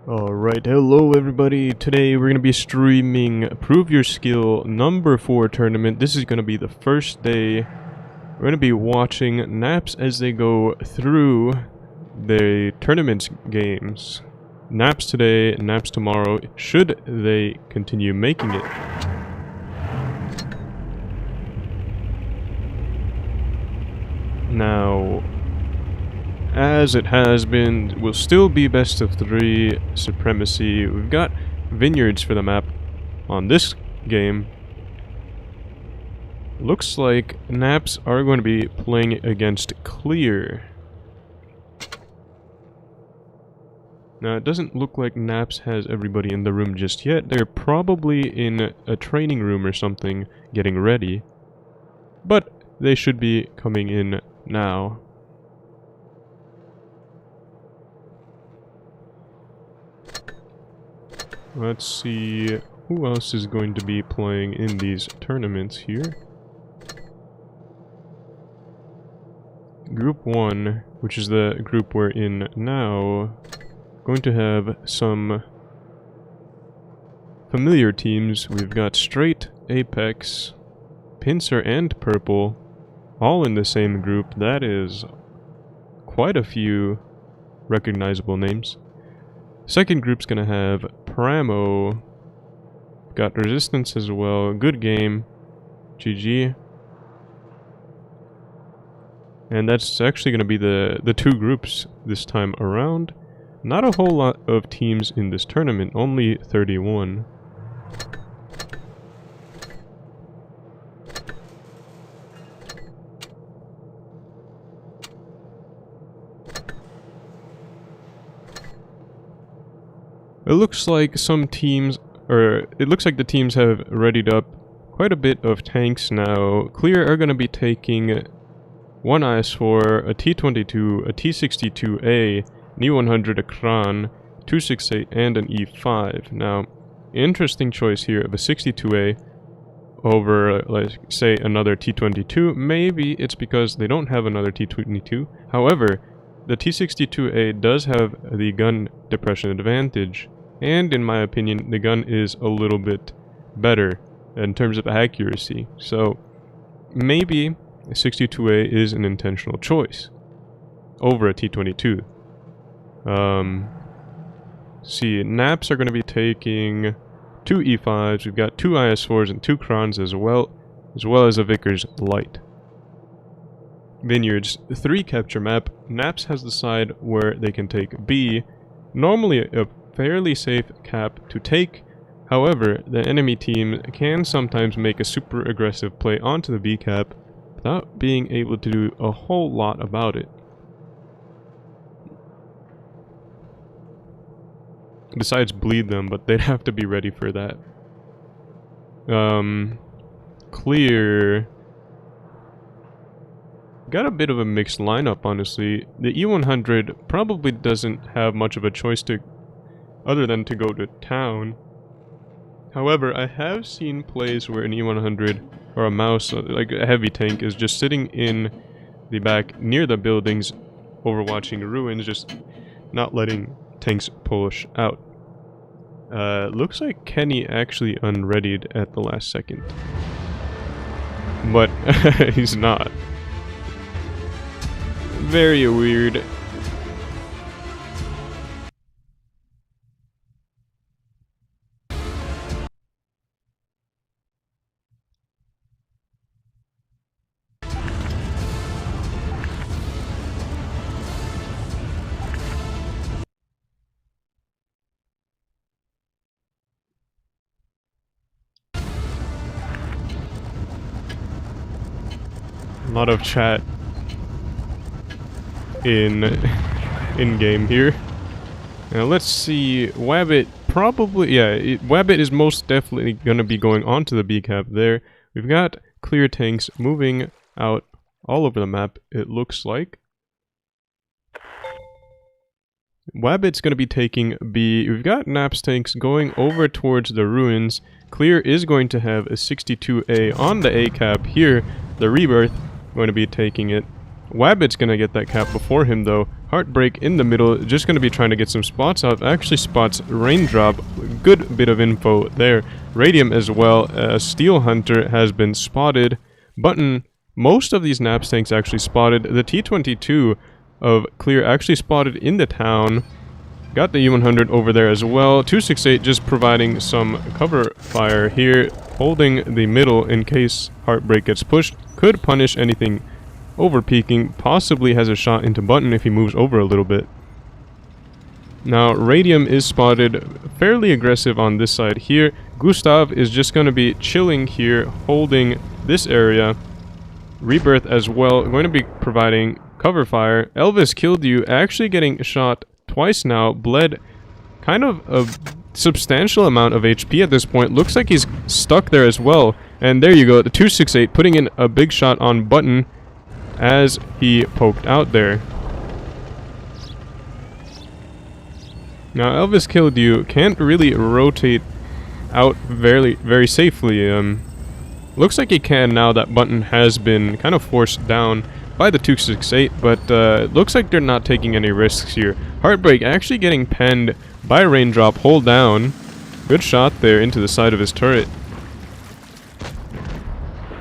Alright, hello everybody. Today we're going to be streaming Prove Your Skill number 4 tournament. This is going to be the first day. We're going to be watching Naps as they go through the tournament games. Naps today, Naps tomorrow, should they continue making it. Now, as it has been, will still be best of 3 supremacy. We've got vineyards for the map on this game. Looks like Naps are going to be playing against Clear. Now, it doesn't look like Naps has everybody in the room just yet. They're probably in a training room or something getting ready. But they should be coming in now. Let's see who else is going to be playing in these tournaments here. Group 1, which is the group we're in now, going to have some familiar teams. We've got Straight, Apex, Pincer, and Purple, all in the same group. That is quite a few recognizable names. Second group's gonna have Pramo, got Resistance as well, good game, GG. And that's actually gonna be the 2 groups this time around. Not a whole lot of teams in this tournament, only 31. It looks like some teams, it looks like the teams have readied up quite a bit of tanks now. Clear are going to be taking one IS-4, a T-22, a T-62A, an E-100, a Kran, 268, and an E-5. Now, interesting choice here of a 62A over, like, say, another T-22. Maybe it's because they don't have another T-22. However, the T-62A does have the gun depression advantage. And in my opinion, the gun is a little bit better in terms of accuracy. So maybe a 62A is an intentional choice over a T-22. See, Naps are going to be taking 2 E5s. We've got 2 IS-4s and 2 Krans as well as a Vickers Light. Vineyards, 3 capture map. Naps has the side where they can take B. Normally a fairly safe cap to take. However, the enemy team can sometimes make a super aggressive play onto the B cap without being able to do a whole lot about it. Besides bleed them, but they'd have to be ready for that. Clear got a bit of a mixed lineup, honestly. The E-100 probably doesn't have much of a choice other than to go to town. However, I have seen plays where an E-100 or a mouse, like a heavy tank, is just sitting in the back near the buildings overwatching ruins, just not letting tanks push out. Looks like Kenny actually unreadied at the last second. But he's not. Very weird. A lot of chat in game here. Now let's see. Wabbit probably, yeah, Wabbit is most definitely gonna be going onto the B cap there. We've got Clear tanks moving out all over the map, it looks like. Wabbit's gonna be taking B. We've got Naps tanks going over towards the ruins. Clear is going to have a 62A on the A cap here. The Rebirth going to be taking it. Wabbit's gonna get that cap before him though. Heartbreak in the middle, just going to be trying to get some spots out. Actually spots Raindrop. Good bit of info there. Radium as well. Steel Hunter has been spotted. Button, most of these Naps tanks actually spotted. The T-22 of Clear actually spotted in the town. Got the E-100 over there as well. 268 just providing some cover fire here, holding the middle in case Heartbreak gets pushed. Could punish anything over peaking, possibly has a shot into Button if he moves over a little bit. Now Radium is spotted fairly aggressive on this side here. Gustav is just going to be chilling here, holding this area. Rebirth as well, going to be providing cover fire. Elvis killed you, actually getting shot twice now, bled kind of a substantial amount of HP at this point. Looks like he's stuck there as well. And there you go, the 268 putting in a big shot on Button as he poked out there. Now Elvis killed you, can't really rotate out very safely. Looks like he can now that Button has been kind of forced down by the 268, but looks like they're not taking any risks here. Heartbreak actually getting penned by Raindrop. Hold down. Good shot there into the side of his turret.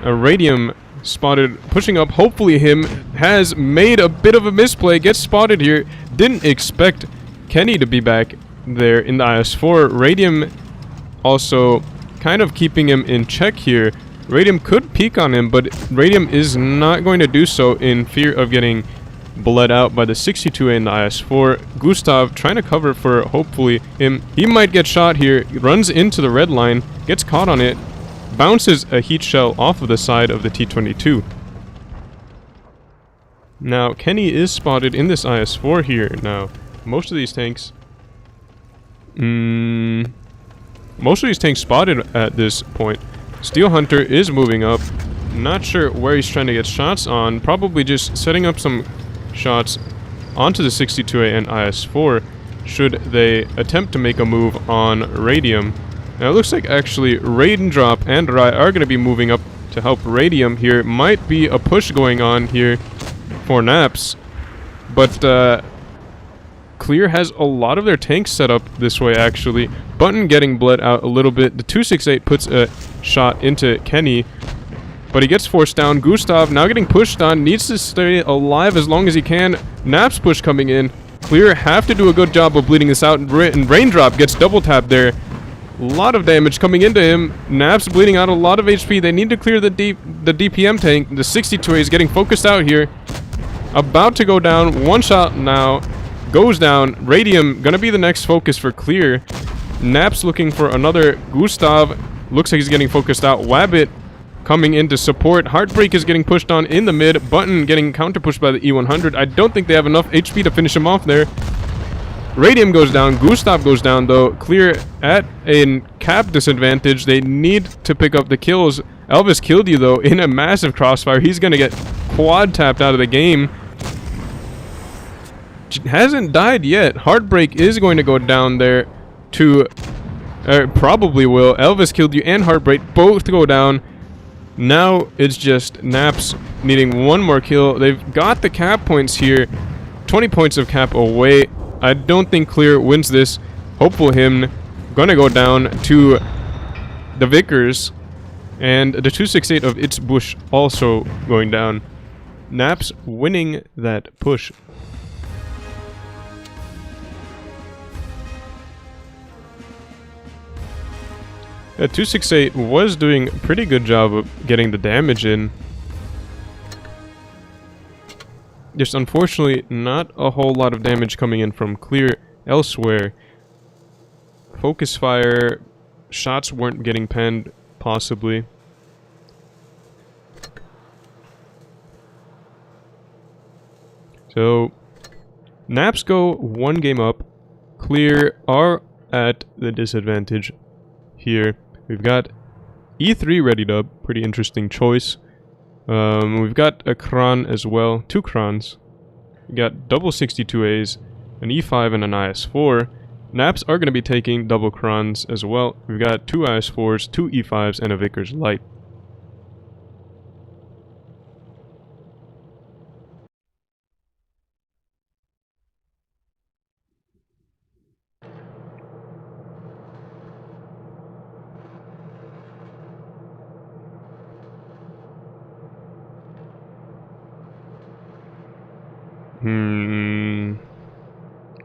Radium spotted pushing up. Hopefully him has made a bit of a misplay. Gets spotted here. Didn't expect Kenny to be back there in the IS-4. Radium also kind of keeping him in check here. Radium could peek on him, but Radium is not going to do so in fear of getting bled out by the 62A in the IS-4. Gustav trying to cover for hopefully him. He might get shot here. Runs into the red line. Gets caught on it. Bounces a heat shell off of the side of the T-22. Now, Kenny is spotted in this IS-4 here. Now, most of these tanks spotted at this point. Steel Hunter is moving up. Not sure where he's trying to get shots on. Probably just setting up some shots onto the 62A and IS-4 should they attempt to make a move on Radium. Now it looks like actually Raindrop and Rai are going to be moving up to help Radium here. Might be a push going on here for Naps. But Clear has a lot of their tanks set up this way actually. Button getting bled out a little bit. The 268 puts a shot into Kenny, but he gets forced down. Gustav now getting pushed on. Needs to stay alive as long as he can. Naps push coming in. Clear have to do a good job of bleeding this out. And Raindrop gets double tapped there. A lot of damage coming into him. Naps bleeding out a lot of HP. They need to clear the DPM tank. The 62A is getting focused out here. About to go down. One shot now. Goes down. Radium gonna be the next focus for Clear. Naps looking for another. Gustav looks like he's getting focused out. Wabbit coming in to support. Heartbreak is getting pushed on in the mid. Button getting counter pushed by the E-100. I don't think they have enough HP to finish him off there. Radium goes down. Gustav goes down though. Clear at a cap disadvantage. They need to pick up the kills. Elvis killed you though in a massive crossfire. He's gonna get quad tapped out of the game. Hasn't died yet. Heartbreak is going to go down there to probably will. Elvis killed you and Heartbreak both go down. Now it's just Naps needing one more kill. They've got the cap points here. 20 points of cap away. I don't think Clear wins this. Hopeful him gonna go down to the Vickers, and the 268 of It's Bush also going down. Naps winning that push. Yeah, 268 was doing a pretty good job of getting the damage in. Just unfortunately not a whole lot of damage coming in from Clear elsewhere. Focus fire, shots weren't getting penned, possibly. So, Naps go one game up. Clear are at the disadvantage here. We've got E3 readied up, pretty interesting choice. We've got a Kran as well, two Krans. We got double 62As, an E5 and an IS4. Naps are going to be taking double Krans as well. We've got two IS4s, two E5s, and a Vickers Light.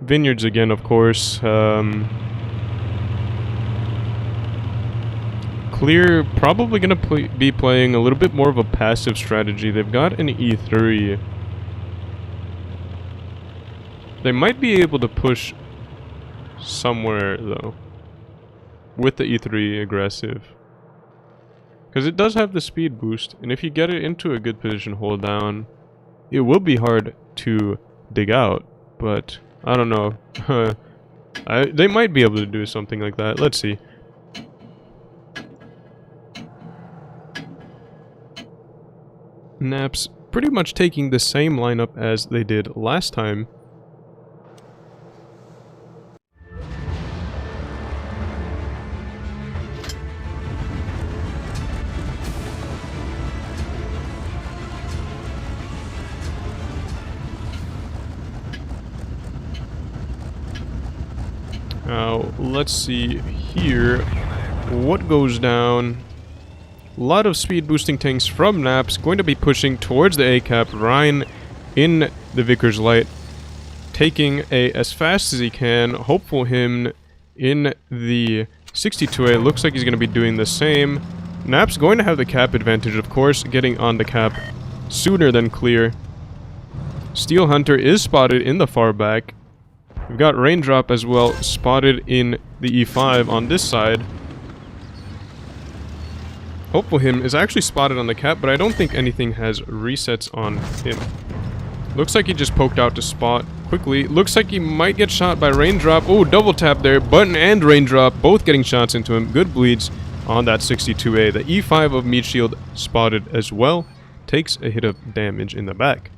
Vineyards again, of course. Clear probably going to be playing a little bit more of a passive strategy. They've got an E3. They might be able to push somewhere, though, with the E3 aggressive. Because it does have the speed boost, and if you get it into a good position, hold down, it will be hard to dig out, but I don't know. They might be able to do something like that. Let's see. Naps pretty much taking the same lineup as they did last time. Now, let's see here what goes down. A lot of speed boosting tanks from Naps going to be pushing towards the A-cap. Ryan in the Vickers Light, taking A as fast as he can. Hopeful him in the 62A. Looks like he's going to be doing the same. Naps going to have the cap advantage, of course, getting on the cap sooner than Clear. Steel Hunter is spotted in the far back. We've got Raindrop as well, spotted in the E5 on this side. Hopeful him is actually spotted on the cap, but I don't think anything has resets on him. Looks like he just poked out to spot quickly. Looks like he might get shot by Raindrop. Oh, double tap there. Button and Raindrop both getting shots into him. Good bleeds on that 62A. The E5 of Meat Shield spotted as well. Takes a hit of damage in the back.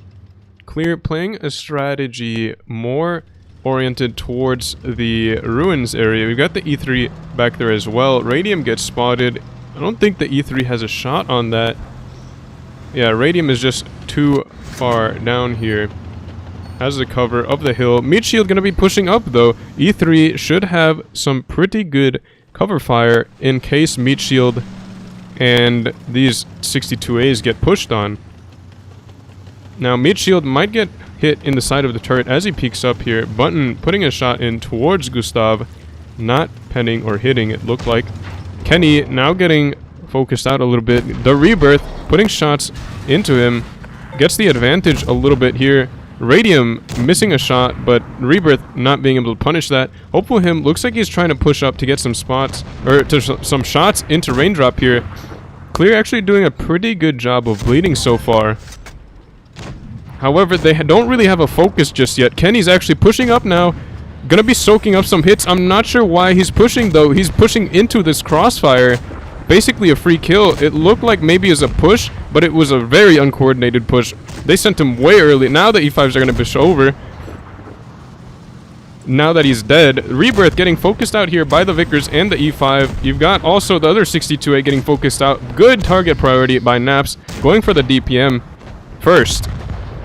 Clear playing a strategy more oriented towards the ruins area. We've got the E3 back there as well. Radium gets spotted. I don't think the E3 has a shot on that. Yeah, Radium is just too far down here. Has the cover of the hill. Meat Shield gonna be pushing up though. E3 should have some pretty good cover fire in case Meat Shield and these 62As get pushed on. Now Meat Shield might get hit in the side of the turret as he peeks up here. Button putting a shot in towards Gustav, not penning or hitting, it looked like. Kenny now getting focused out a little bit. The Rebirth putting shots into him, gets the advantage a little bit here. Radium missing a shot, but Rebirth not being able to punish that. Hopeful him looks like he's trying to push up to get some spots, or to some shots into Raindrop here. Clear actually doing a pretty good job of bleeding so far. However, they don't really have a focus just yet. Kenny's actually pushing up now. Gonna be soaking up some hits. I'm not sure why he's pushing, though. He's pushing into this crossfire. Basically a free kill. It looked like maybe as a push, but it was a very uncoordinated push. They sent him way early. Now the E5s are gonna push over. Now that he's dead. Rebirth getting focused out here by the Vickers and the E5. You've got also the other 62A getting focused out. Good target priority by Naps. Going for the DPM first.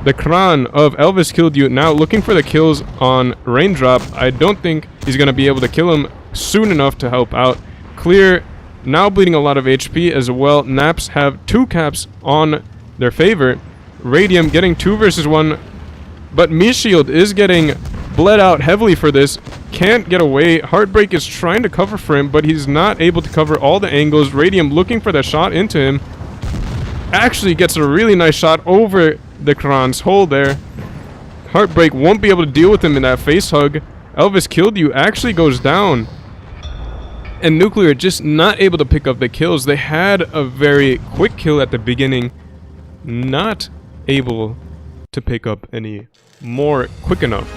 The Kran of Elvis killed you. Now looking for the kills on Raindrop. I don't think he's going to be able to kill him soon enough to help out. Clear now bleeding a lot of HP as well. Naps have 2 caps on their favor. Radium getting 2 versus 1. But Meat Shield is getting bled out heavily for this. Can't get away. Heartbreak is trying to cover for him, but he's not able to cover all the angles. Radium looking for that shot into him. Actually gets a really nice shot over the Kran's hole there. Heartbreak won't be able to deal with him in that face hug. Elvis killed you actually goes down. And Nuclear just not able to pick up the kills. They had a very quick kill at the beginning. Not able to pick up any more quick enough.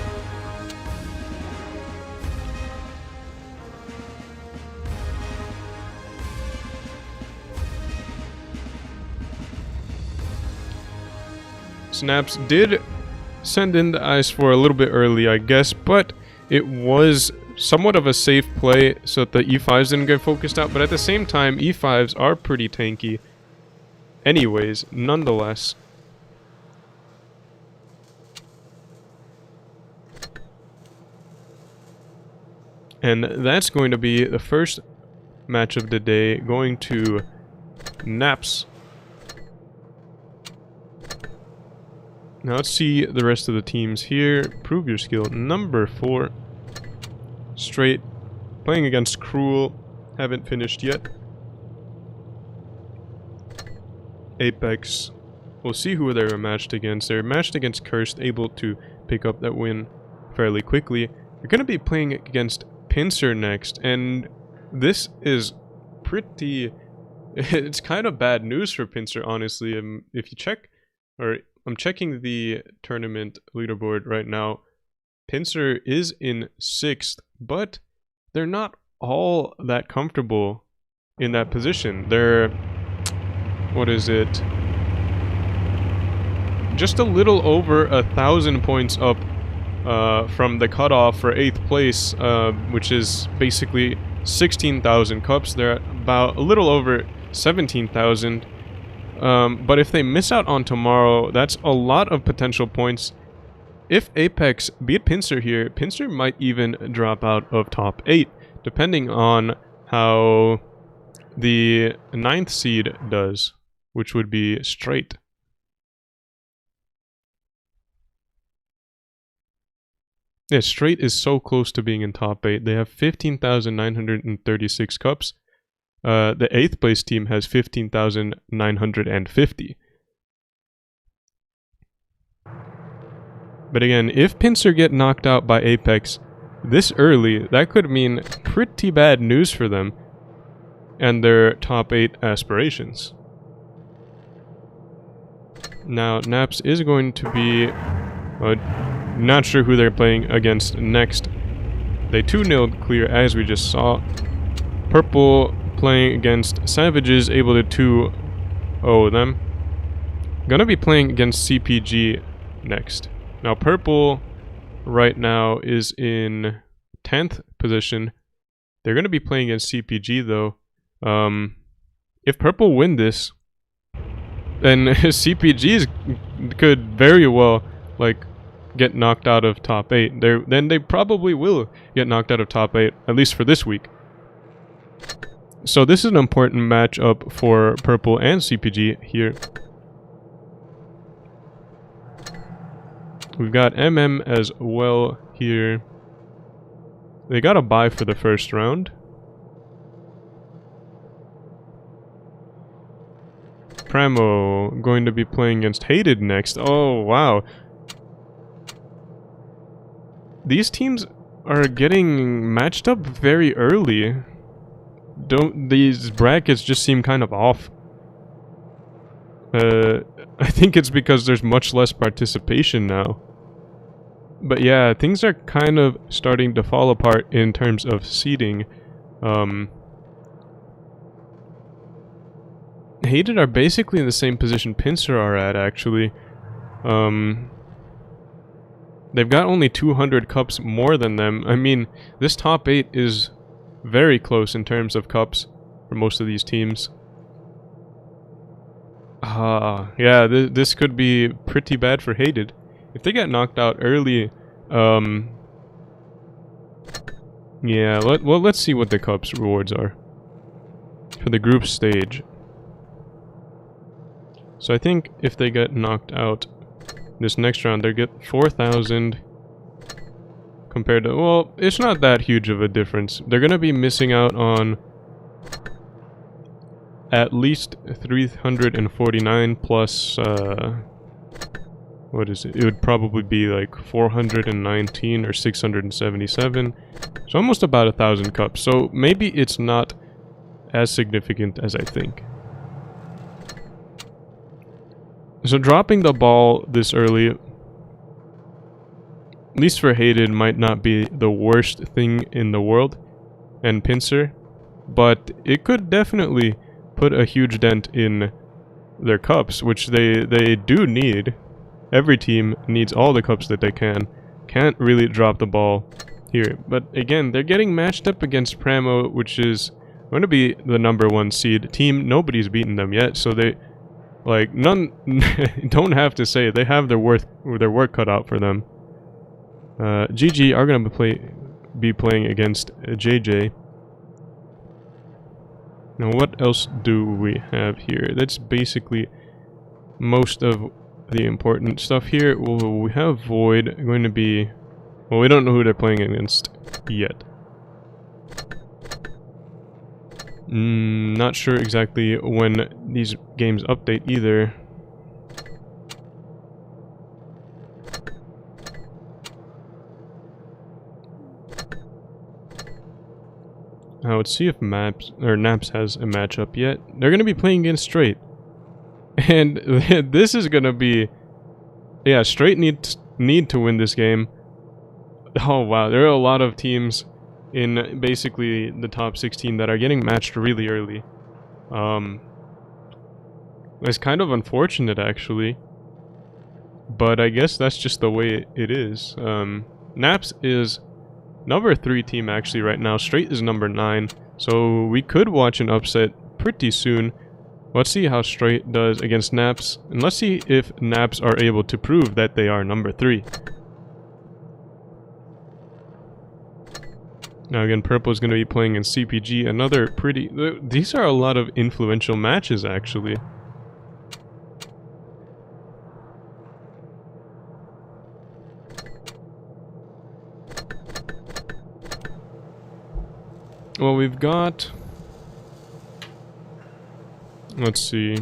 Snaps did send in the ice for a little bit early, I guess, but it was somewhat of a safe play so that the E5s didn't get focused out, but at the same time, E5s are pretty tanky anyways, nonetheless. And that's going to be the first match of the day, going to Naps. Now let's see the rest of the teams here. Prove your skill. Number 4. Straight. Playing against Cruel. Haven't finished yet. Apex. We'll see who they were matched against. They were matched against Cursed, able to pick up that win fairly quickly. You're going to be playing against Pincer next, and this is pretty... It's kind of bad news for Pincer, honestly. If you check, or I'm checking the tournament leaderboard right now, Pincer is in 6th, but they're not all that comfortable in that position. They're... what is it? Just a little over 1,000 points up from the cutoff for 8th place, which is basically 16,000 cups. They're at about a little over 17,000. But if they miss out on tomorrow, that's a lot of potential points. If Apex beat Pincer here, Pincer might even drop out of top 8, depending on how the 9th seed does, which would be Straight. Yeah, Straight is so close to being in top 8. They have 15,936 cups. The 8th place team has 15,950. But again, if Pincer get knocked out by Apex this early, that could mean pretty bad news for them and their top 8 aspirations. Now, Naps is going to be... not sure who they're playing against next. They 2-0'd clear, as we just saw. Purple playing against Savages, able to 2-0 them. Gonna be playing against CPG next. Now, Purple right now is in 10th position. They're gonna be playing against CPG, though. If Purple win this, then CPGs could very well, like, get knocked out of top 8. Then they probably will get knocked out of top 8, at least for this week. So this is an important matchup for Purple and CPG here. We've got MM as well here. They got a bye for the first round. Pramo going to be playing against Hated next. Oh, wow. These teams are getting matched up very early. These brackets just seem kind of off. I think it's because there's much less participation now. But yeah, things are kind of starting to fall apart in terms of seeding. Hated are basically in the same position Pincer are at, actually. They've got only 200 cups more than them. I mean, this top 8 is very close in terms of cups for most of these teams. Yeah, this could be pretty bad for Hated. If they get knocked out early, yeah, let's see what the cups rewards are for the group stage. So I think if they get knocked out this next round, they get 4,000 compared to... well, it's not that huge of a difference. They're gonna be missing out on at least 349 plus... what is it? It would probably be like 419 or 677. So almost about 1,000 cups. So maybe it's not as significant as I think. So dropping the ball this early, at least for Hated, might not be the worst thing in the world, and Pincer, but it could definitely put a huge dent in their cups, which they do need. Every team needs all the cups that they can. Can't really drop the ball here. But again, they're getting matched up against Pramo, which is going to be the #1 seed team. Nobody's beaten them yet, so they... like, none... don't have to say, they have their work cut out for them. GG are going to be playing against JJ. Now, what else do we have here? That's basically most of the important stuff here. We have Void going to be... Well, we don't know who they're playing against yet. Not sure exactly when these games update either. Now let's see if Naps has a matchup yet. They're gonna be playing against Straight. And this is gonna be... Yeah, Straight need to win this game. Oh wow, there are a lot of teams in basically the top 16 that are getting matched really early. It's kind of unfortunate actually. But I guess that's just the way it is. Naps is number 3 team actually right now. Straight is number 9. So we could watch an upset pretty soon. Let's see how Straight does against Naps. And let's see if Naps are able to prove that they are number 3. Now again, Purple is going to be playing in CPG. Another pretty... These are a lot of influential matches actually. Well, we've got... Let's see.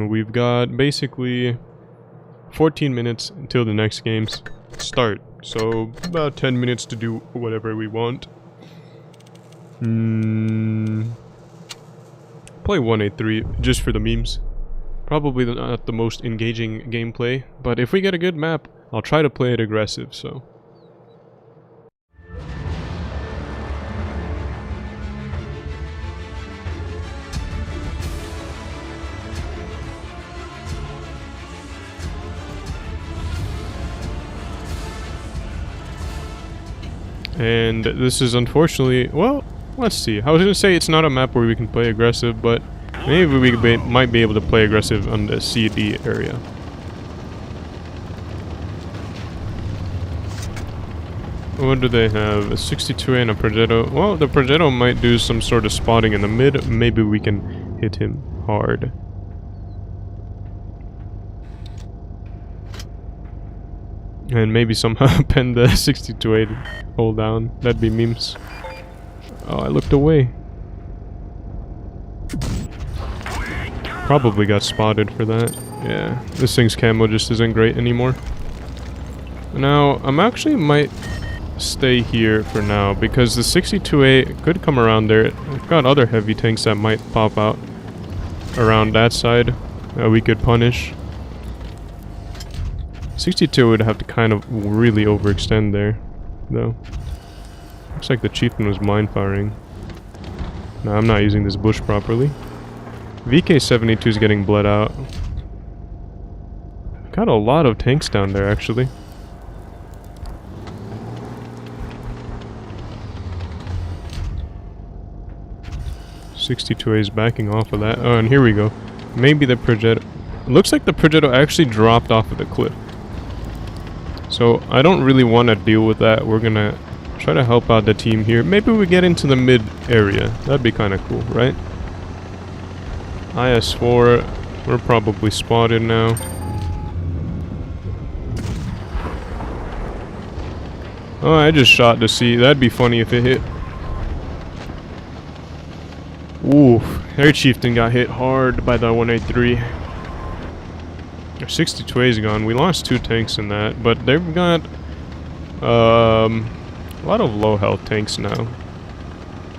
We've got basically 14 minutes until the next games start. So about 10 minutes to do whatever we want. Play 183 just for the memes. Probably not the most engaging gameplay, but if we get a good map, I'll try to play it aggressive, so... And this is unfortunately, well, let's see. I was gonna say it's not a map where we can play aggressive, but maybe we might be able to play aggressive on the CD area. What do they have? A 62 and a Progetto. Well, the Progetto might do some sort of spotting in the mid. Maybe we can hit him hard. And maybe somehow pen the 62-8 hold down. That'd be memes. Oh, I looked away. Probably got spotted for that. Yeah, this thing's camo just isn't great anymore. Now, I'm actually might stay here for now because the 62-8 could come around there. I've got other heavy tanks that might pop out around that side that we could punish. 62 would have to kind of really overextend there, though. Looks like the chieftain was mine firing. No, I'm not using this bush properly. VK-72 is getting bled out. Got a lot of tanks down there, actually. .62A is backing off of that. Oh, and here we go. Maybe the Progetto... Looks like the Progetto actually dropped off of the cliff. So, I don't really want to deal with that. We're gonna try to help out the team here. Maybe we get into the mid area. That'd be kind of cool, right? IS-4, we're probably spotted now. Oh, I just shot to see. That'd be funny if it hit. Ooh, their chieftain got hit hard by the 183. 62 is gone. We lost 2 tanks in that, but they've got a lot of low health tanks now.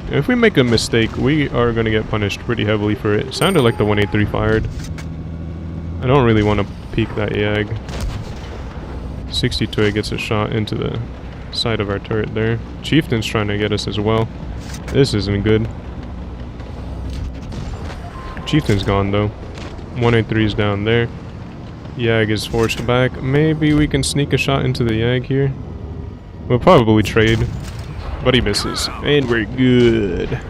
If we make a mistake, we are going to get punished pretty heavily for it. Sounded like the 183 fired. I don't really want to peek that YAG. 62 gets a shot into the side of our turret there. Chieftain's trying to get us as well. This isn't good. Chieftain's gone though. 183 is down there. YAG is forced back. Maybe we can sneak a shot into the YAG here. We'll probably trade. But he misses. And we're good.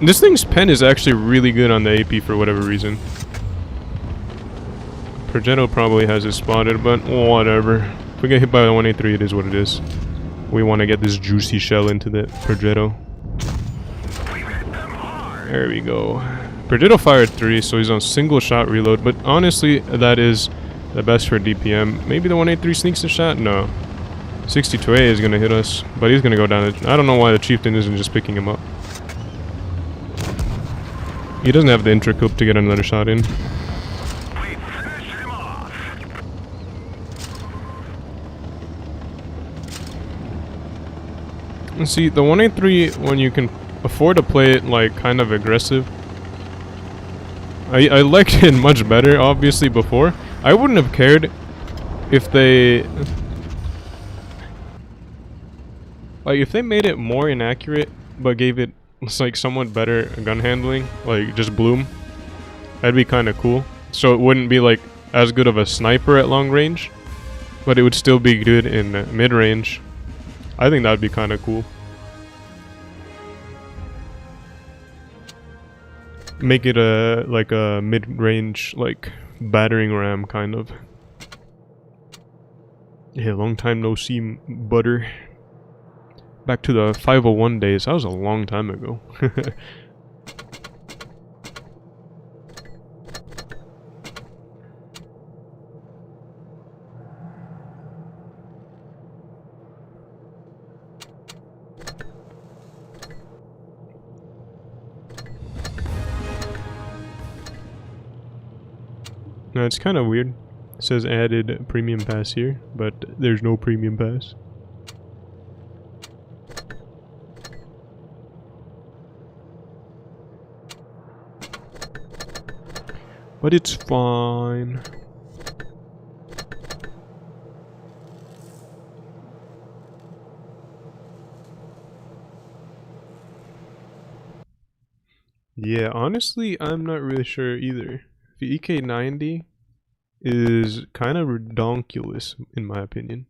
This thing's pen is actually really good on the AP for whatever reason. Progetto probably has it spotted, but whatever. If we get hit by the 183, it is what it is. We want to get this juicy shell into the Progetto. There we go. Progetto fired 3, so he's on single shot reload, but honestly, that is the best for DPM. Maybe the 183 sneaks a shot? No. 62A is going to hit us, but he's going to go down. I don't know why the Chieftain isn't just picking him up. He doesn't have the intra-coop to get another shot in. And see, the 183, when you can afford to play it like kind of aggressive, I liked it much better, obviously, before. I wouldn't have cared if they... like, if they made it more inaccurate, but gave it, like, somewhat better gun handling, like, just bloom, that'd be kind of cool. So it wouldn't be, like, as good of a sniper at long range, but it would still be good in mid-range. I think that'd be kind of cool. Make it a like a mid-range like battering ram kind of. Yeah, long time no see, butter. Back to the 501 days. That was a long time ago. No, it's kind of weird. It says added premium pass here, but there's no premium pass. But it's fine. Yeah, honestly, I'm not really sure either. The EK90 is kind of redonkulous, in my opinion.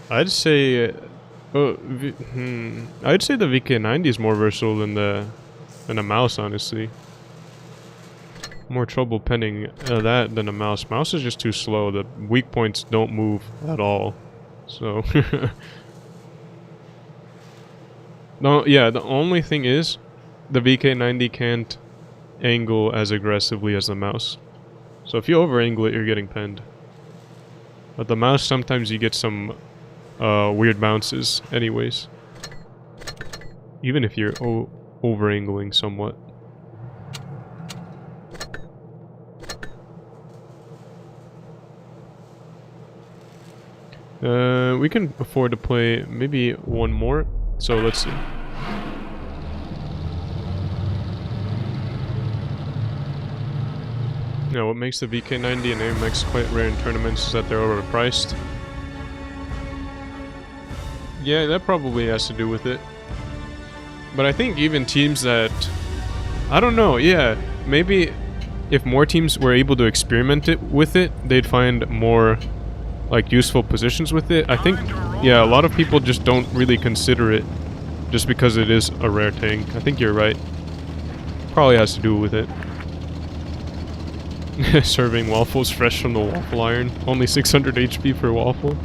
I'd say, I'd say the VK90 is more versatile than a mouse, honestly. More trouble penning that than a mouse. Mouse is just too slow. The weak points don't move at all. So no, yeah, the only thing is the VK90 can't angle as aggressively as the mouse. So if you over angle it, you're getting penned. But the mouse, sometimes you get some weird bounces anyways. Even if you're over angling somewhat. We can afford to play maybe one more, so let's see. Now, what makes the VK90 and AMX quite rare in tournaments is that they're overpriced. Yeah, that probably has to do with it. But I think even teams that... I don't know, yeah, maybe if more teams were able to experiment with it, they'd find more like useful positions with it. I think, yeah, a lot of people just don't really consider it just because it is a rare tank. I think you're right. Probably has to do with it. Serving waffles fresh from the waffle iron. Only 600 HP per waffle.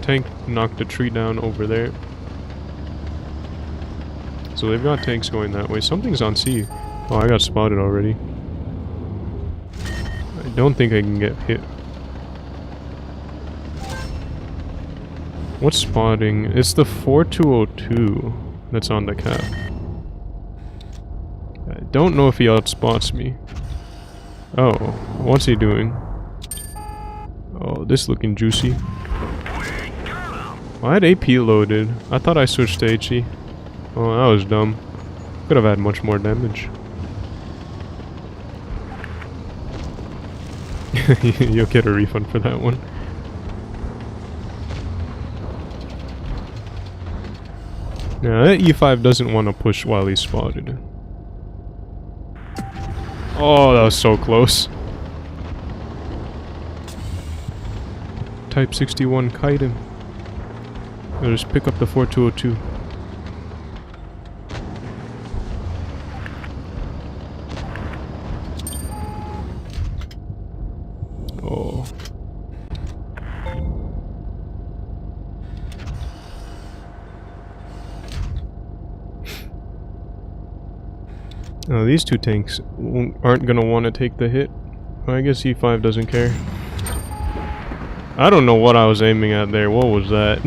Tank knocked a tree down over there. So they've got tanks going that way. Something's on C. Oh, I got spotted already. I don't think I can get hit. What's spotting? It's the 4202 that's on the cap. I don't know if he outspots me. Oh, what's he doing? Oh, this looking juicy. I had AP loaded. I thought I switched to HE. Oh, that was dumb. Could have had much more damage. You'll get a refund for that one. Now that E5 doesn't want to push while he's spotted. Oh, that was so close. Type 61 kite him. I'll just pick up the 4202. Oh. Oh, these two tanks aren't gonna want to take the hit. I guess E5 doesn't care. I don't know what I was aiming at there. What was that?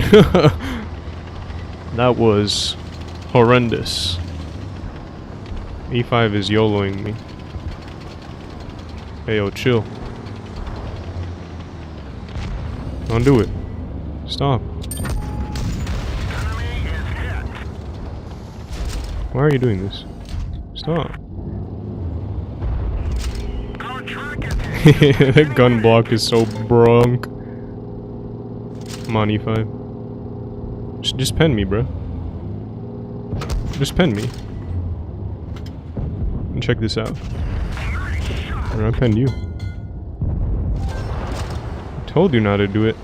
That was horrendous. E5 is YOLOing me. Hey, yo, chill. Don't do it. Stop. Why are you doing this? Stop. That gun block is so bronk. Come on, E5. Just pen me, bro. Just pen me. And check this out. I penned you. I told you not to do it.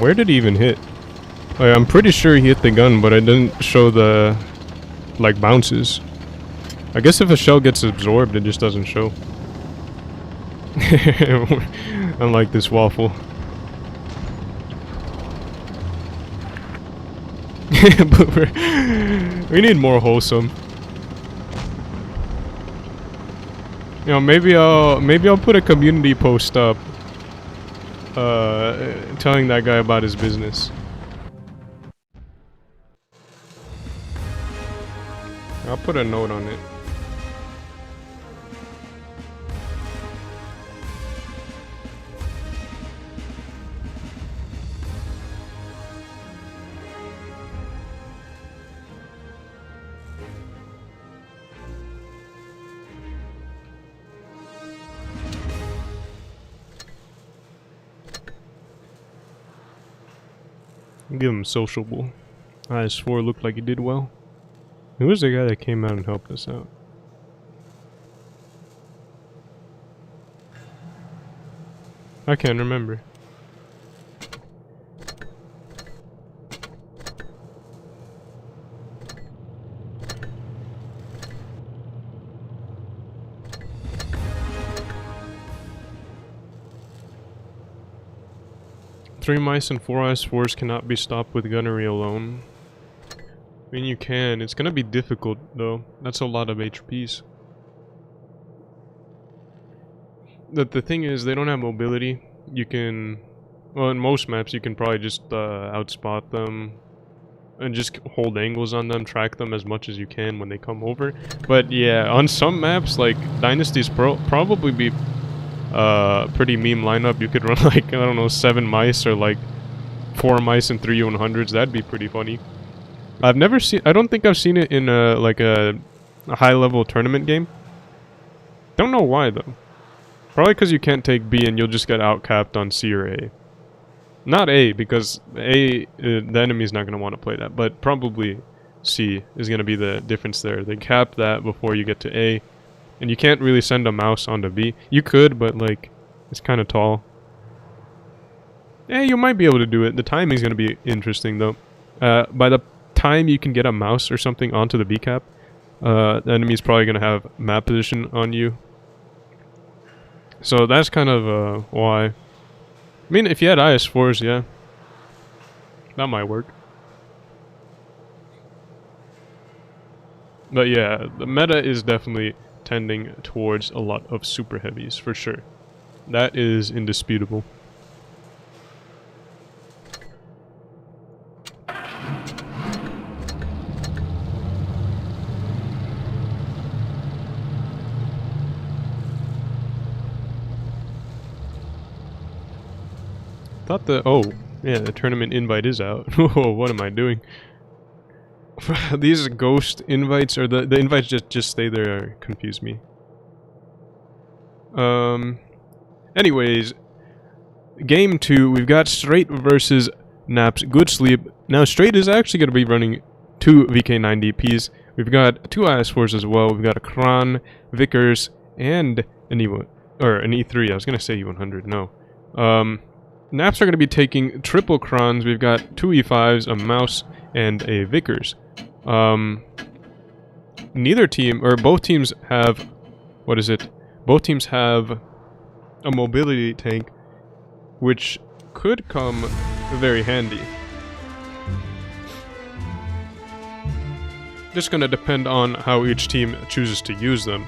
Where did he even hit? Oh, yeah, I'm pretty sure he hit the gun, but I didn't show the, like, bounces. I guess if a shell gets absorbed, it just doesn't show. Unlike this waffle. But we need more wholesome. You know, maybe I'll put a community post up telling that guy about his business. I'll put a note on it. Give him sociable. IS4 looked like he did well. Who was the guy that came out and helped us out? I can't remember. Three mice and 4 IS4s cannot be stopped with gunnery alone. I mean, you can. It's gonna be difficult, though. That's a lot of HPs. The thing is, they don't have mobility. You can... Well, in most maps, you can probably just outspot them and just hold angles on them, track them as much as you can when they come over. But yeah, on some maps, like Dynasty's probably be pretty meme lineup. You could run like, I don't know, 7 mice or like 4 mice and 3 100s. That'd be pretty funny. I've never seen... I don't think I've seen it in like a high-level tournament game. Don't know why, though. Probably because you can't take B and you'll just get outcapped on C or A. Not A, because A, the enemy's not going to want to play that. But probably C is going to be the difference there. They cap that before you get to A. And you can't really send a mouse onto B. You could, but like, it's kind of tall. Yeah, you might be able to do it. The timing's going to be interesting, though. By the time you can get a mouse or something onto the B cap, the enemy's probably going to have map position on you. So that's kind of why. I mean, if you had IS4s, yeah. That might work. But yeah, the meta is definitely tending towards a lot of super heavies, for sure. That is indisputable. Thought the... Oh, yeah, the tournament invite is out. Whoa, what am I doing? These ghost invites, or the invites just stay there, confuse me. Anyways, game 2, we've got Straight versus Naps Good Sleep. Now Straight is actually going to be running 2 VK9DPs. We've got 2 IS4s as well. We've got a Kron, Vickers, and an E3. I was going to say E100, no. Naps are going to be taking triple Krons. We've got 2 E5s, a Mouse, and a Vickers. Neither team, or both teams have, what is it? Both teams have a mobility tank, which could come very handy. Just gonna depend on how each team chooses to use them.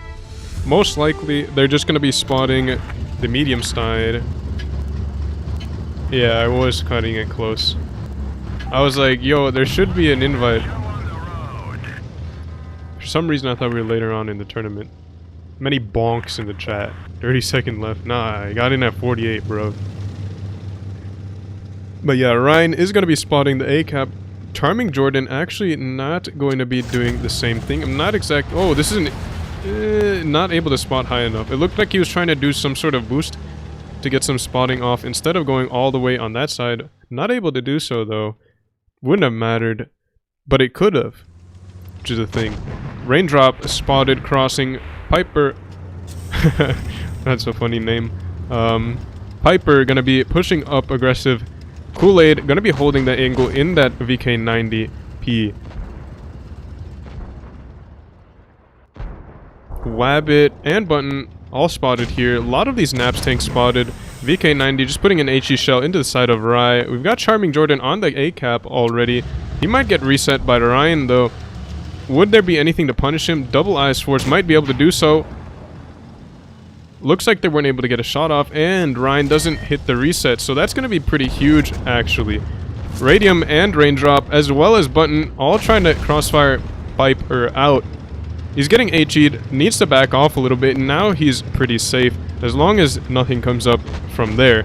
Most likely, they're just gonna be spotting the medium side. Yeah, I was cutting it close. I was like, yo, there should be an invite. For some reason, I thought we were later on in the tournament. Many bonks in the chat. 30-second left. Nah, I got in at 48, bro. But yeah, Ryan is going to be spotting the A-cap. Charming Jordan actually not going to be doing the same thing. I'm not exact... Oh, this isn't... not able to spot high enough. It looked like he was trying to do some sort of boost to get some spotting off instead of going all the way on that side. Not able to do so, though. Wouldn't have mattered, but it could have. Which is the thing. Raindrop spotted crossing Piper. That's a funny name. Piper gonna be pushing up aggressive. Kool-Aid gonna be holding the angle in that VK90P. Wabbit and Button all spotted here. A lot of these Naps tanks spotted. VK90 just putting an HE shell into the side of Rye. We've got Charming Jordan on the A-cap already. He might get reset by Ryan though. Would there be anything to punish him? Double IS4s might be able to do so. Looks like they weren't able to get a shot off, and Ryan doesn't hit the reset, so that's going to be pretty huge, actually. Radium and Raindrop, as well as Button, all trying to crossfire Piper out. He's getting HE'd, needs to back off a little bit, and now he's pretty safe, as long as nothing comes up from there.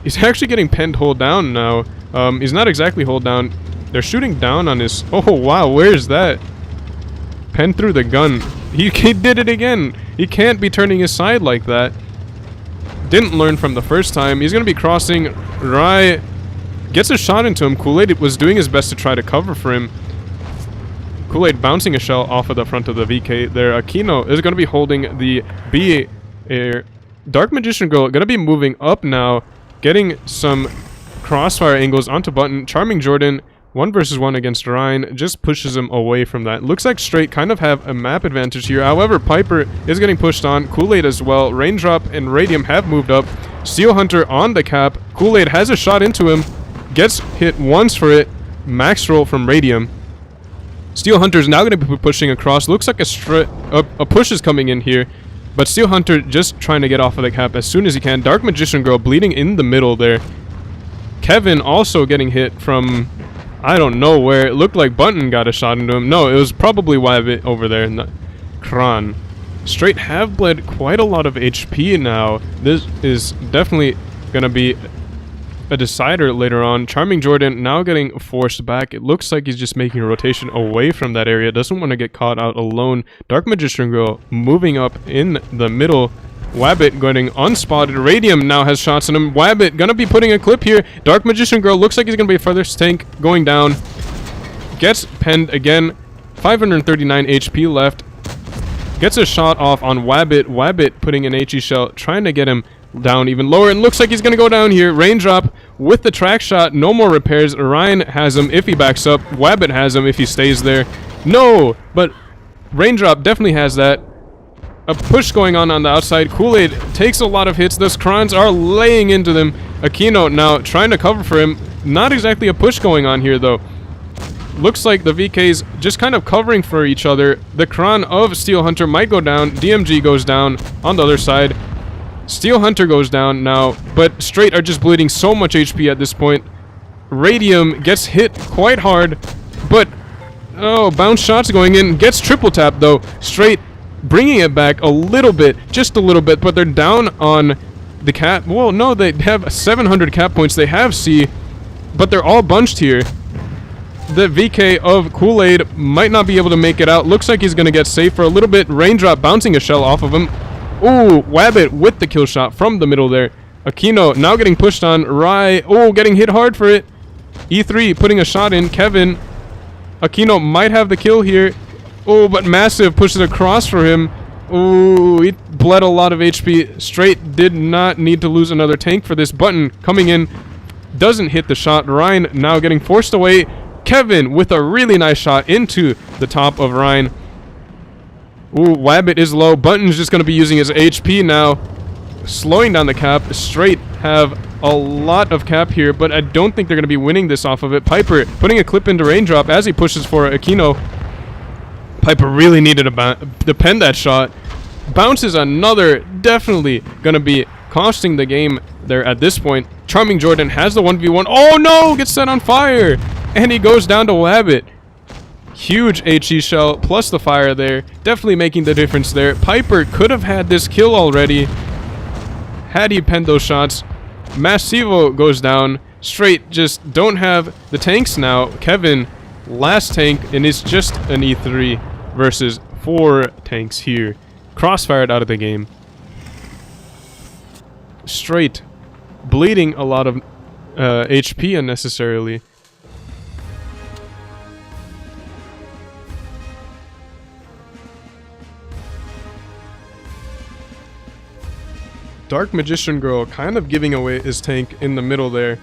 He's actually getting penned hold down now. He's not exactly hold down. They're shooting down on his... Oh, wow, where's that? Penned through the gun. He did it again. He can't be turning his side like that. Didn't learn from the first time. He's going to be crossing. Rye gets a shot into him. Kool-Aid was doing his best to try to cover for him. Kool-Aid bouncing a shell off of the front of the VK there. Aquino is going to be holding the B. Dark Magician Girl going to be moving up now. Getting some crossfire angles onto Button. Charming Jordan... 1 versus 1 against Ryan just pushes him away from that. Looks like Straight kind of have a map advantage here. However, Piper is getting pushed on. Kool-Aid as well. Raindrop and Radium have moved up. Steel Hunter on the cap. Kool-Aid has a shot into him. Gets hit once for it. Max roll from Radium. Steel Hunter is now going to be pushing across. Looks like a push is coming in here. But Steel Hunter just trying to get off of the cap as soon as he can. Dark Magician Girl bleeding in the middle there. Kevin also getting hit from... I don't know where. It looked like Button got a shot into him. No, it was probably Wabbit over there in the Kron. Straight have bled quite a lot of HP now. This is definitely going to be a decider later on. Charming Jordan now getting forced back. It looks like he's just making a rotation away from that area. Doesn't want to get caught out alone. Dark Magician Girl moving up in the middle. Wabbit getting unspotted. Radium now has shots on him. Wabbit gonna be putting a clip here. Dark Magician Girl looks like he's gonna be a furthest tank going down. Gets penned again. 539 HP left. Gets a shot off on Wabbit. Wabbit putting an HE shell, trying to get him down even lower. And looks like he's gonna go down here. Raindrop with the track shot. No more repairs. Ryan has him if he backs up. Wabbit has him if he stays there. No, but Raindrop definitely has that. A push going on the outside. Kool-Aid takes a lot of hits. Those Krons are laying into them. Aquino now trying to cover for him. Not exactly a push going on here, though. Looks like the VKs just kind of covering for each other. The Kron of Steel Hunter might go down. DMG goes down on the other side. Steel Hunter goes down now, but Straight are just bleeding so much HP at this point. Radium gets hit quite hard, but... Oh, bounce shots going in. Gets triple tap, though. Straight... bringing it back a little bit, just a little bit, but they're down on the cap. Well, no, they have 700 cap points. They have C, but they're all bunched here. the VK of Kool-Aid might not be able to make it out. Looks like he's going to get safe for a little bit. Raindrop bouncing a shell off of him. Ooh, Wabbit with the kill shot from the middle there. Aquino now getting pushed on. Rai, oh, getting hit hard for it. E3 putting a shot in. Kevin. Aquino might have the kill here. Oh, but Massive pushes across for him. Ooh, he bled a lot of HP. Straight did not need to lose another tank for this. Button coming in. Doesn't hit the shot. Ryan now getting forced away. Kevin with a really nice shot into the top of Ryan. Ooh, Wabbit is low. Button's just going to be using his HP now. Slowing down the cap. Straight have a lot of cap here, but I don't think they're going to be winning this off of it. Piper putting a clip into Raindrop as he pushes for Aquino. Piper really needed to pen that shot. Bounces another. Definitely going to be costing the game there at this point. Charming Jordan has the 1v1. Oh no! Gets set on fire! And he goes down to Wabbit. Huge HE shell plus the fire there. Definitely making the difference there. Piper could have had this kill already had he penned those shots. Massivo goes down. Straight just don't have the tanks now. Kevin, last tank, and it's just an E3 versus 4 tanks here. Crossfired out of the game. Straight bleeding a lot of HP unnecessarily. Dark Magician Girl kind of giving away his tank in the middle there.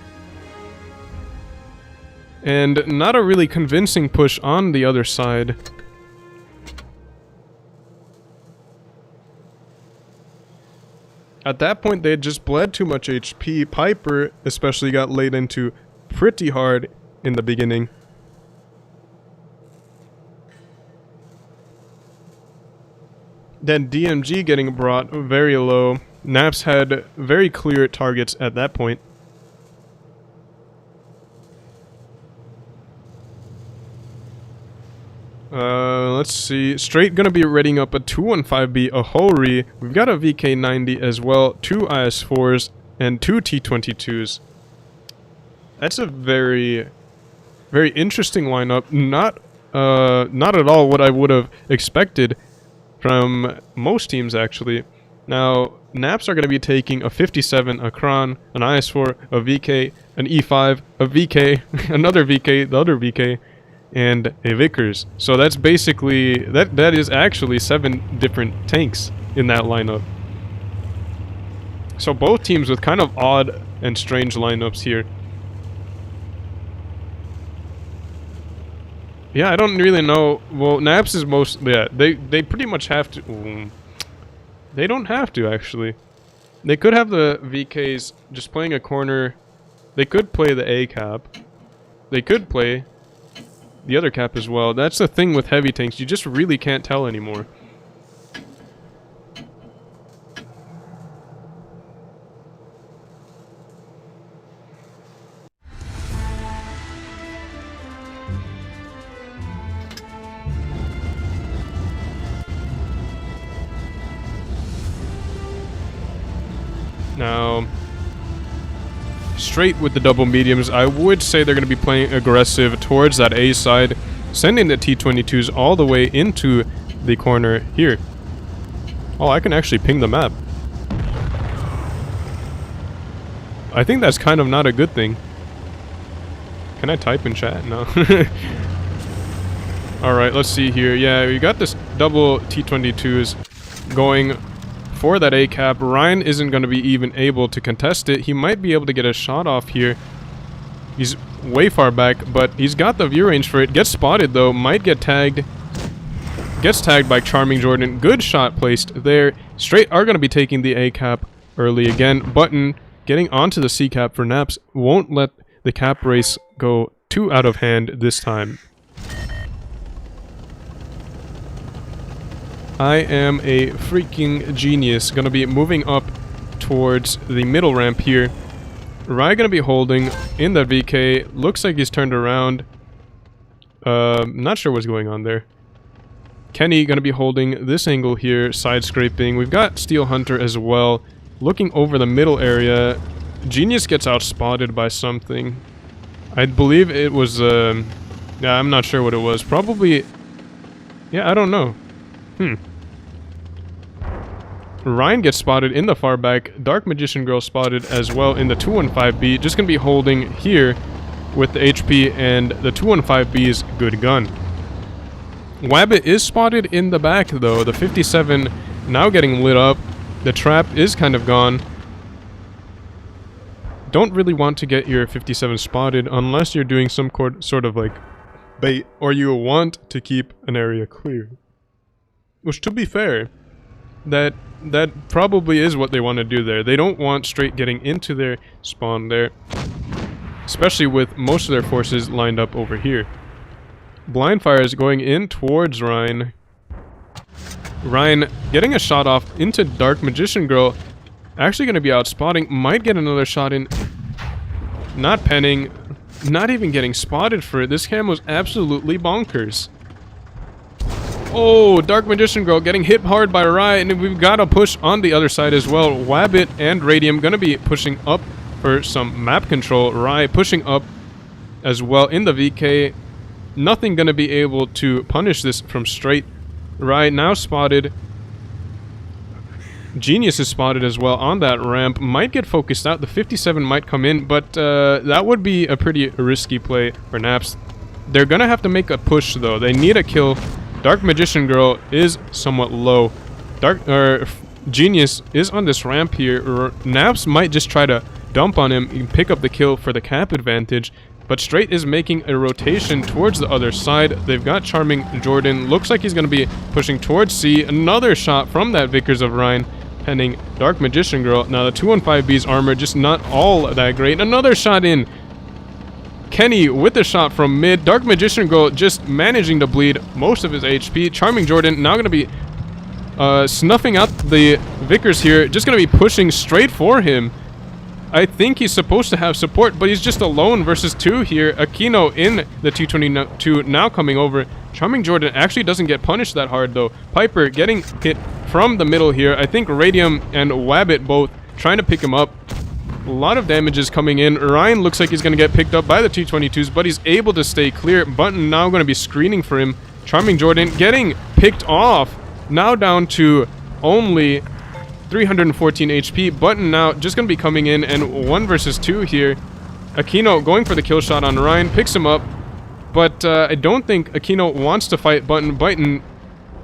And not a really convincing push on the other side. At that point, they had just bled too much HP. Piper especially got laid into pretty hard in the beginning. Then DMG getting brought very low. Naps had very clear targets at that point. Let's see. Straight gonna be readying up a 215B Ahori. We've got a VK90 as well, 2 IS4s, and 2 T22s. That's a very, very interesting lineup. Not at all what I would have expected from most teams, actually. Now, Naps are going to be taking a 57, a Kron, an IS4, a VK, an E5, a VK, another VK, the other VK, and a Vickers. So that's basically, that is actually 7 different tanks in that lineup. So both teams with kind of odd and strange lineups here. Yeah, I don't really know. Well, Naps is most, yeah, they pretty much have to. They don't have to, actually. They could have the VKs just playing a corner. They could play the A cap. They could play the other cap as well. That's the thing with heavy tanks. You just really can't tell anymore. Now, straight with the double mediums, I would say they're going to be playing aggressive towards that A side, sending the T22s all the way into the corner here. Oh, I can actually ping the map. I think that's kind of not a good thing. Can I type in chat? No. Alright, let's see here. Yeah, we got this double T22s going for that A cap. Ryan isn't going to be even able to contest it. He might be able to get a shot off here. He's way far back, but he's got the view range for it. Gets spotted though, might get tagged. Gets tagged by Charming Jordan. Good shot placed there. Straight are going to be taking the A cap early again. Button getting onto the C cap for Naps. Won't let the cap race go too out of hand this time. I am a freaking genius. Gonna be moving up towards the middle ramp here. Rai gonna be holding in that VK. Looks like he's turned around. Not sure what's going on there. Kenny gonna be holding this angle here, side scraping. We've got Steel Hunter as well. Looking over the middle area. Genius gets out spotted by something. I believe it was Yeah, I'm not sure what it was. Probably... Yeah, I don't know. Ryan gets spotted in the far back. Dark Magician Girl spotted as well in the 215B. Just gonna be holding here with the HP and the 215B's good gun. Wabbit is spotted in the back though. The 57 now getting lit up. The trap is kind of gone. Don't really want to get your 57 spotted unless you're doing some sort of like bait, or you want to keep an area clear. Which, to be fair, that probably is what they want to do there. They don't want straight getting into their spawn there, especially with most of their forces lined up over here. Blind fire is going in towards Ryan. Ryan getting a shot off into Dark Magician Girl. Actually going to be out spotting. Might get another shot in. Not penning. Not even getting spotted for it. This cam was absolutely bonkers. Oh, Dark Magician Girl getting hit hard by Ryan, and we've got to push on the other side as well. Wabbit and Radium going to be pushing up for some map control. Rye pushing up as well in the VK. Nothing going to be able to punish this from straight. Rye now spotted. Genius is spotted as well on that ramp. Might get focused out. The 57 might come in, but that would be a pretty risky play for Naps. They're going to have to make a push, though. They need a kill. Dark Magician Girl is somewhat low. Genius is on this ramp here. Naps might just try to dump on him and pick up the kill for the cap advantage. But Straight is making a rotation towards the other side. They've got Charming Jordan. Looks like he's going to be pushing towards C. Another shot from that Vickers of Rhine, pending Dark Magician Girl. Now the 215B's armor just not all that great. Another shot in. Kenny with the shot from mid. Dark Magician Girl just managing to bleed most of his HP. Charming Jordan now going to be snuffing out the Vickers here. Just going to be pushing straight for him. I think he's supposed to have support, but he's just alone versus two here. Aquino in the 222 now coming over. Charming Jordan actually doesn't get punished that hard, though. Piper getting hit from the middle here. I think Radium and Wabbit both trying to pick him up. A lot of damages coming in. Ryan looks like he's going to get picked up by the 222s, but he's able to stay clear. Button now going to be screening for him. Charming Jordan getting picked off. Now down to only 314 HP. Button now just going to be coming in, and 1 versus 2 here. Aquino going for the kill shot on Ryan. Picks him up, but I don't think Aquino wants to fight Button. Button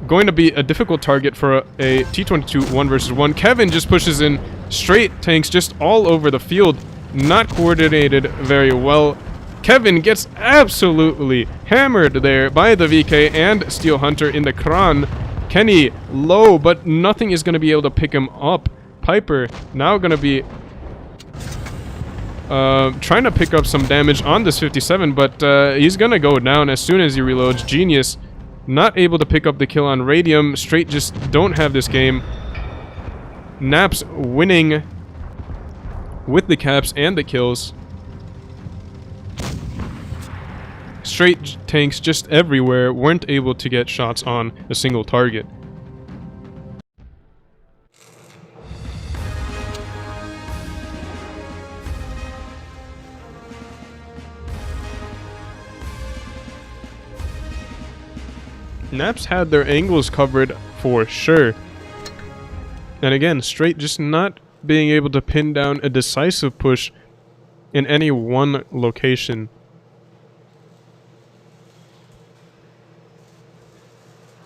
going to be a difficult target for a T22 1 versus 1. Kevin just pushes in. Straight tanks just all over the field. Not coordinated very well. Kevin gets absolutely hammered there by the VK and Steel Hunter in the Kran. Kenny low, but nothing is going to be able to pick him up. Piper now going to be trying to pick up some damage on this 57, but he's going to go down as soon as he reloads. Genius not able to pick up the kill on Radium. Straight just don't have this game. Naps winning with the caps and the kills. Straight tanks just everywhere weren't able to get shots on a single target. Naps had their angles covered for sure. And again, Straight just not being able to pin down a decisive push in any one location.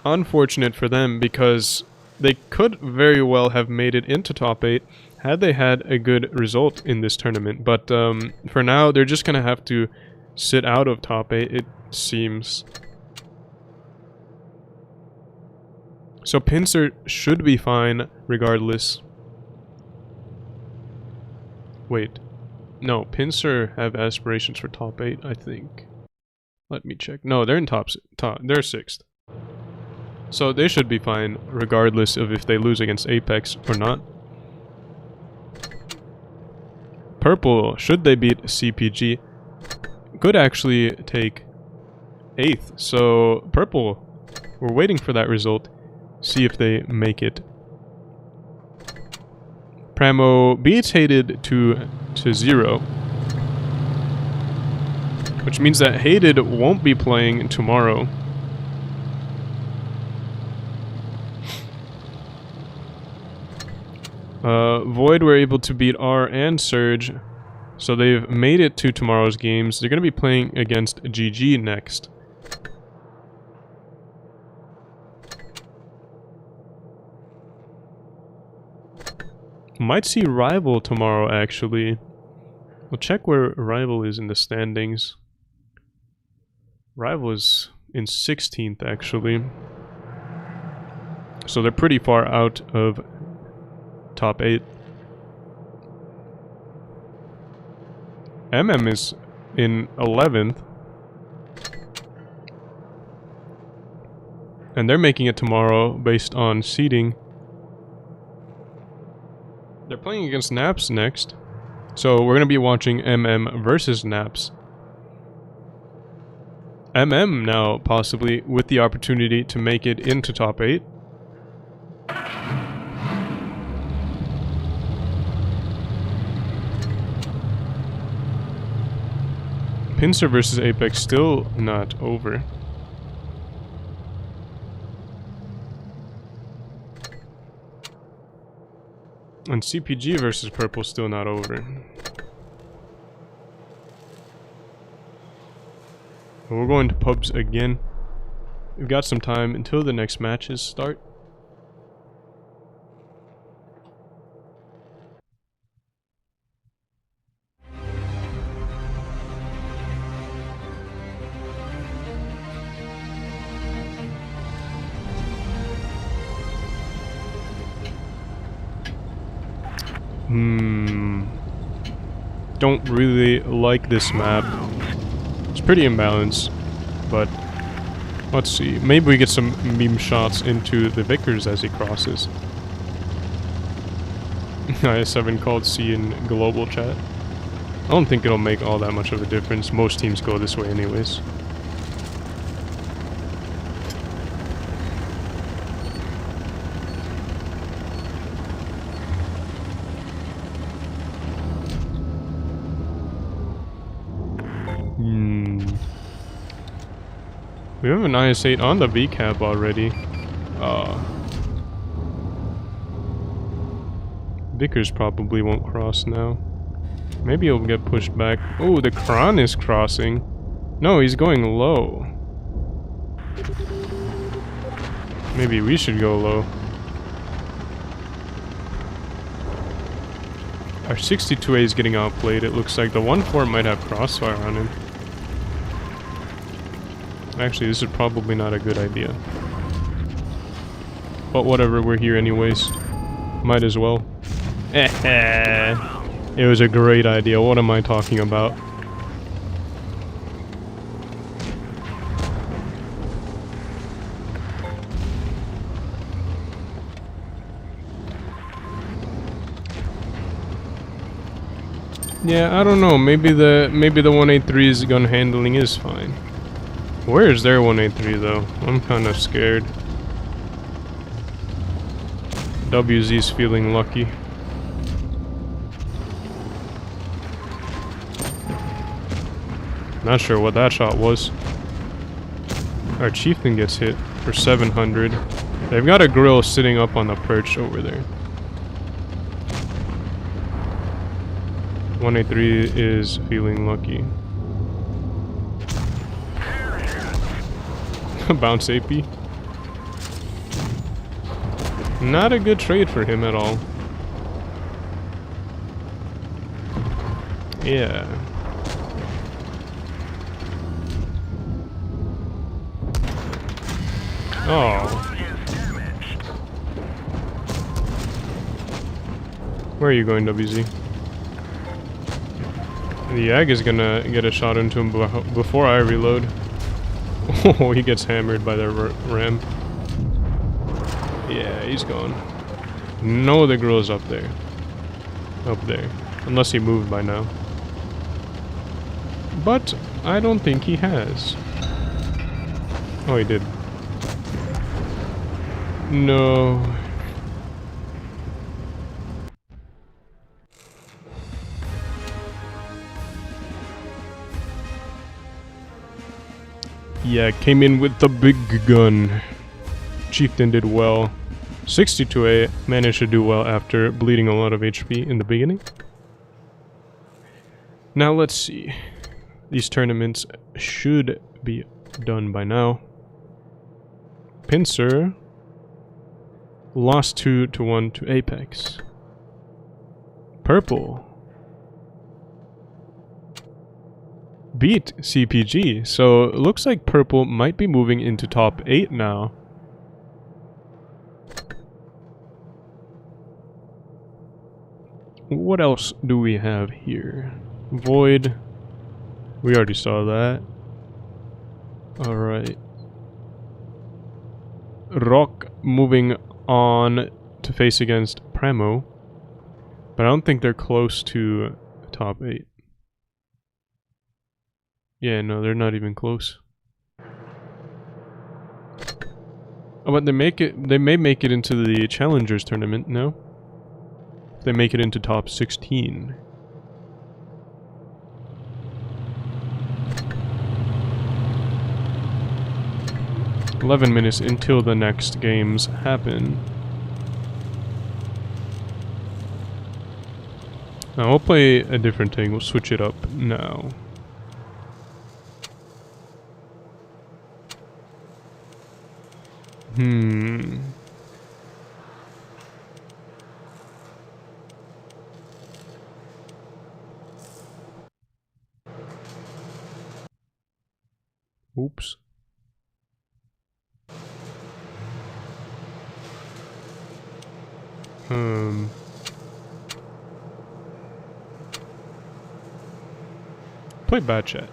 Unfortunate for them, because they could very well have made it into top 8 had they had a good result in this tournament. But for now, they're just going to have to sit out of top 8, it seems. So Pincer should be fine regardless. Wait. No, Pincer have aspirations for top 8, I think. Let me check. No, they're in they're 6th. So they should be fine regardless of if they lose against Apex or not. Purple, should they beat CPG, could actually take 8th. So Purple, we're waiting for that result. See if they make it. Pramo beats Hated to 0. which means that Hated won't be playing tomorrow. Void were able to beat R and Surge, so they've made it to tomorrow's games. They're going to be playing against GG next. Might see Rival tomorrow, actually. We'll check where Rival is in the standings. Rival is in 16th, actually. So they're pretty far out of top 8. MM is in 11th. And they're making it tomorrow based on seeding. They're playing against Naps next. So we're going to be watching MM versus Naps. MM now possibly with the opportunity to make it into top 8. Pincer versus Apex still not over. And CPG versus Purple still not over. But we're going to pubs again. We've got some time until the next matches start. Don't really like this map. It's pretty imbalanced, but let's see. Maybe we get some meme shots into the Vickers as he crosses. IS7 called C in global chat. I don't think it'll make all that much of a difference. Most teams go this way anyways. We have an IS-8 on the VCAP already. Vickers probably won't cross now. Maybe he'll get pushed back. Oh, the Kron is crossing. No, he's going low. Maybe we should go low. Our 62A is getting outplayed. It looks like the 1-4 might have crossfire on him. Actually, this is probably not a good idea. But whatever, we're here anyways. Might as well. It was a great idea. What am I talking about? Yeah, I don't know. Maybe the 183's gun handling is fine. Where is their 183 though? I'm kind of scared. WZ's feeling lucky. Not sure what that shot was. Our chieftain gets hit for 700. They've got a grill sitting up on the perch over there. 183 is feeling lucky. Bounce AP. Not a good trade for him at all. Yeah. Oh. Where are you going, WZ? The Yag is gonna get a shot into him before I reload. Oh, he gets hammered by the ram. Yeah, he's gone. No, the grill's up there. Up there. Unless he moved by now. But I don't think he has. Oh, he did. No. Yeah, came in with the big gun. Chieftain did well. 62A managed to do well after bleeding a lot of HP in the beginning. Now let's see. These tournaments should be done by now. Pincer lost 2-1 to Apex. Purple beat CPG, so it looks like Purple might be moving into top 8 now. What else do we have here? Void. We already saw that. Alright. Rock moving on to face against Premo. But I don't think they're close to top 8. Yeah, no, they're not even close. Oh, but they may make it into the Challengers tournament, no? If they make it into top 16. "11 minutes until the next games happen." Now we'll play a different thing, we'll switch it up now. Oops. Play bad chat.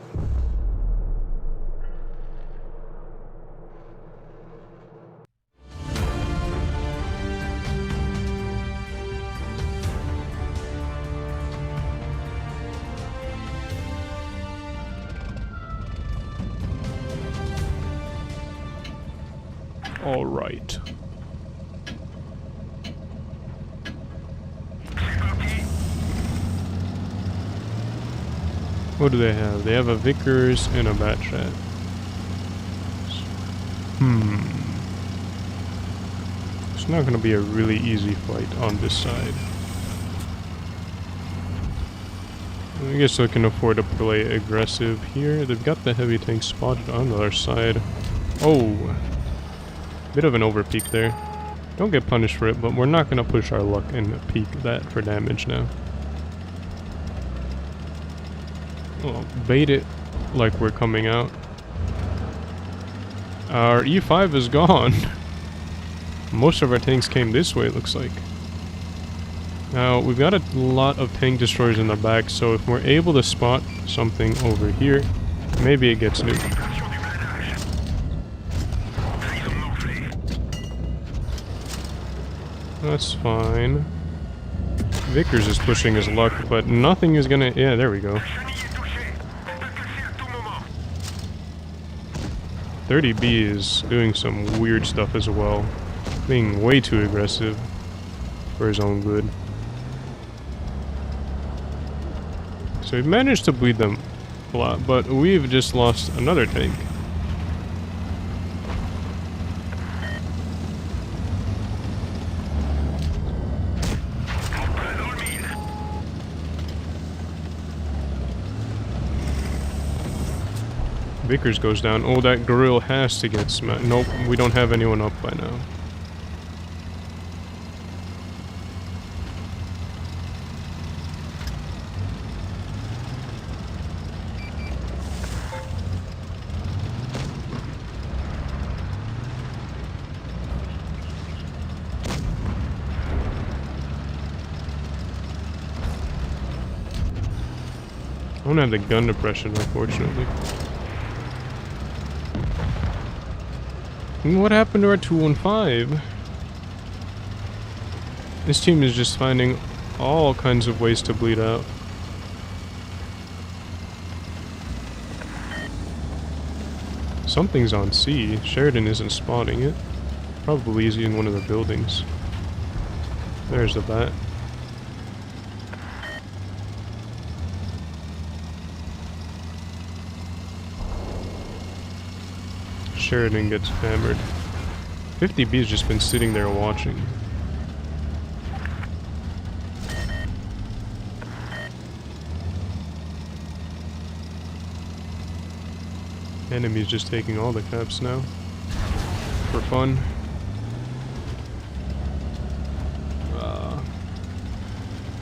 All right. What do they have? They have a Vickers and a Batchat. It's not gonna be a really easy fight on this side. I guess I can afford to play aggressive here. They've got the heavy tank spotted on the other side. Oh! Bit of an overpeak there. Don't get punished for it, but we're not gonna push our luck and peak that for damage now. Well, bait it like we're coming out. Our E5 is gone. Most of our tanks came this way, it looks like. Now, we've got a lot of tank destroyers in the back, so if we're able to spot something over here, maybe it gets nuked. That's fine. Vickers is pushing his luck, but nothing is gonna... Yeah, there we go. 30B is doing some weird stuff as well. Being way too aggressive for his own good. So we've managed to bleed them a lot, but we've just lost another tank. Vickers goes down. Oh, that grill has to get smashed. Nope, we don't have anyone up by now. I don't have the gun depression, unfortunately. What happened to our 215? This team is just finding all kinds of ways to bleed out. Something's on C. Sheridan isn't spotting it. Probably is in one of the buildings. There's the bat. Sheridan gets hammered. 50B's just been sitting there watching. Enemy's just taking all the caps now. For fun.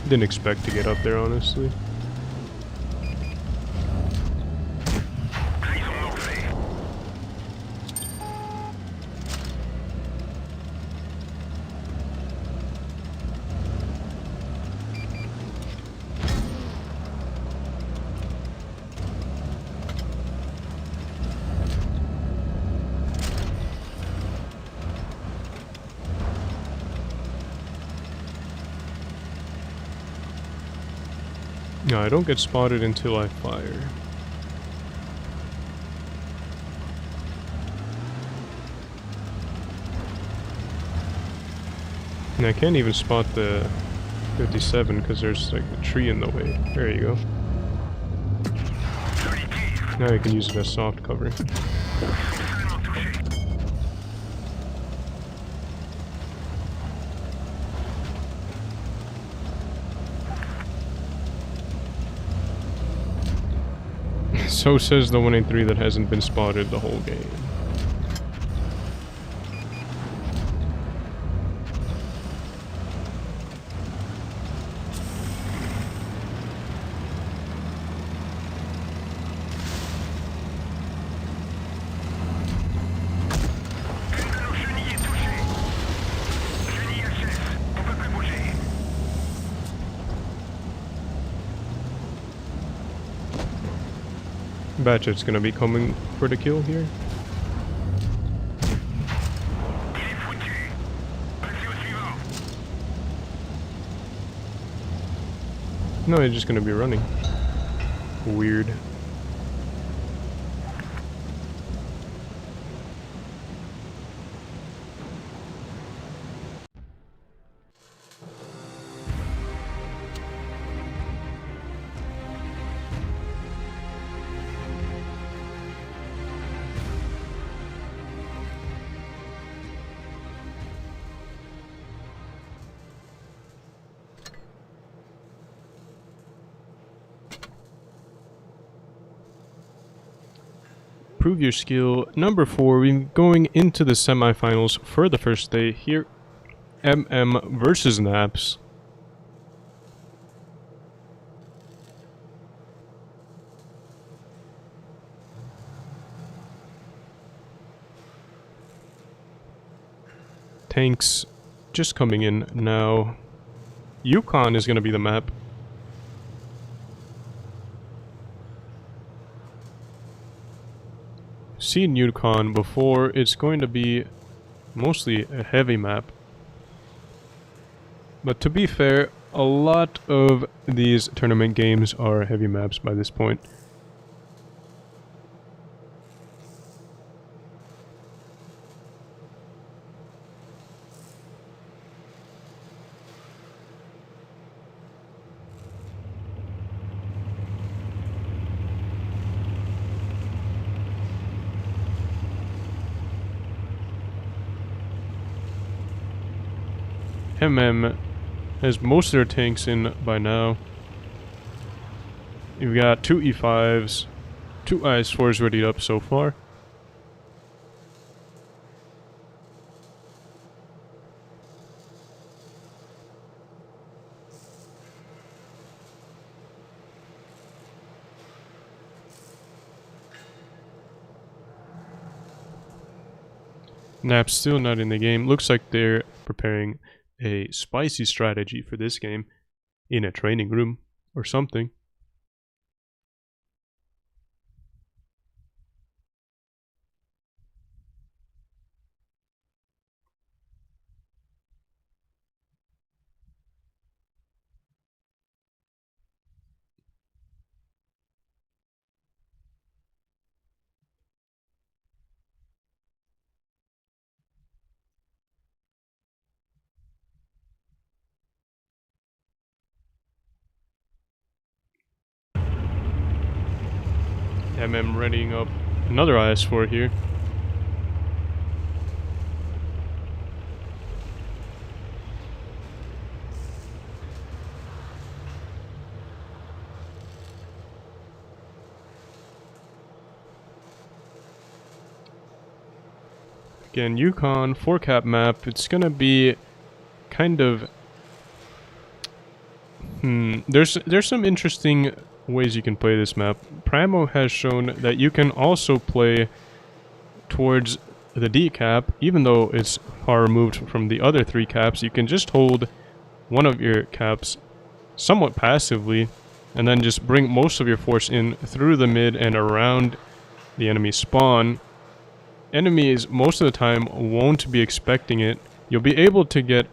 Didn't expect to get up there, honestly. No, I don't get spotted until I fire. And I can't even spot the 57 because there's like a tree in the way. There you go. Now you can use it as soft cover. So says the 183 that hasn't been spotted the whole game. Batchet's gonna be coming for the kill here. No, he's just gonna be running. Weird. Prove your skill. Number 4, we're going into the semifinals for the first day here. MM versus Naps. Tanks just coming in now. Yukon is going to be the map. Seen Yukon before. It's going to be mostly a heavy map. But to be fair, a lot of these tournament games are heavy maps by this point. MM has most of their tanks in by now. You've got 2 E5s, 2 IS4s ready up so far. Nap's still not in the game. Looks like they're preparing a spicy strategy for this game in a training room or something. MM readying up another IS4 here. Again, Yukon 4-cap map. It's gonna be kind of... There's some interesting ways you can play this map. Pramo has shown that you can also play towards the D cap, even though it's far removed from the other 3 caps. You can just hold one of your caps somewhat passively, and then just bring most of your force in through the mid and around the enemy spawn. Enemies, most of the time, won't be expecting it. You'll be able to get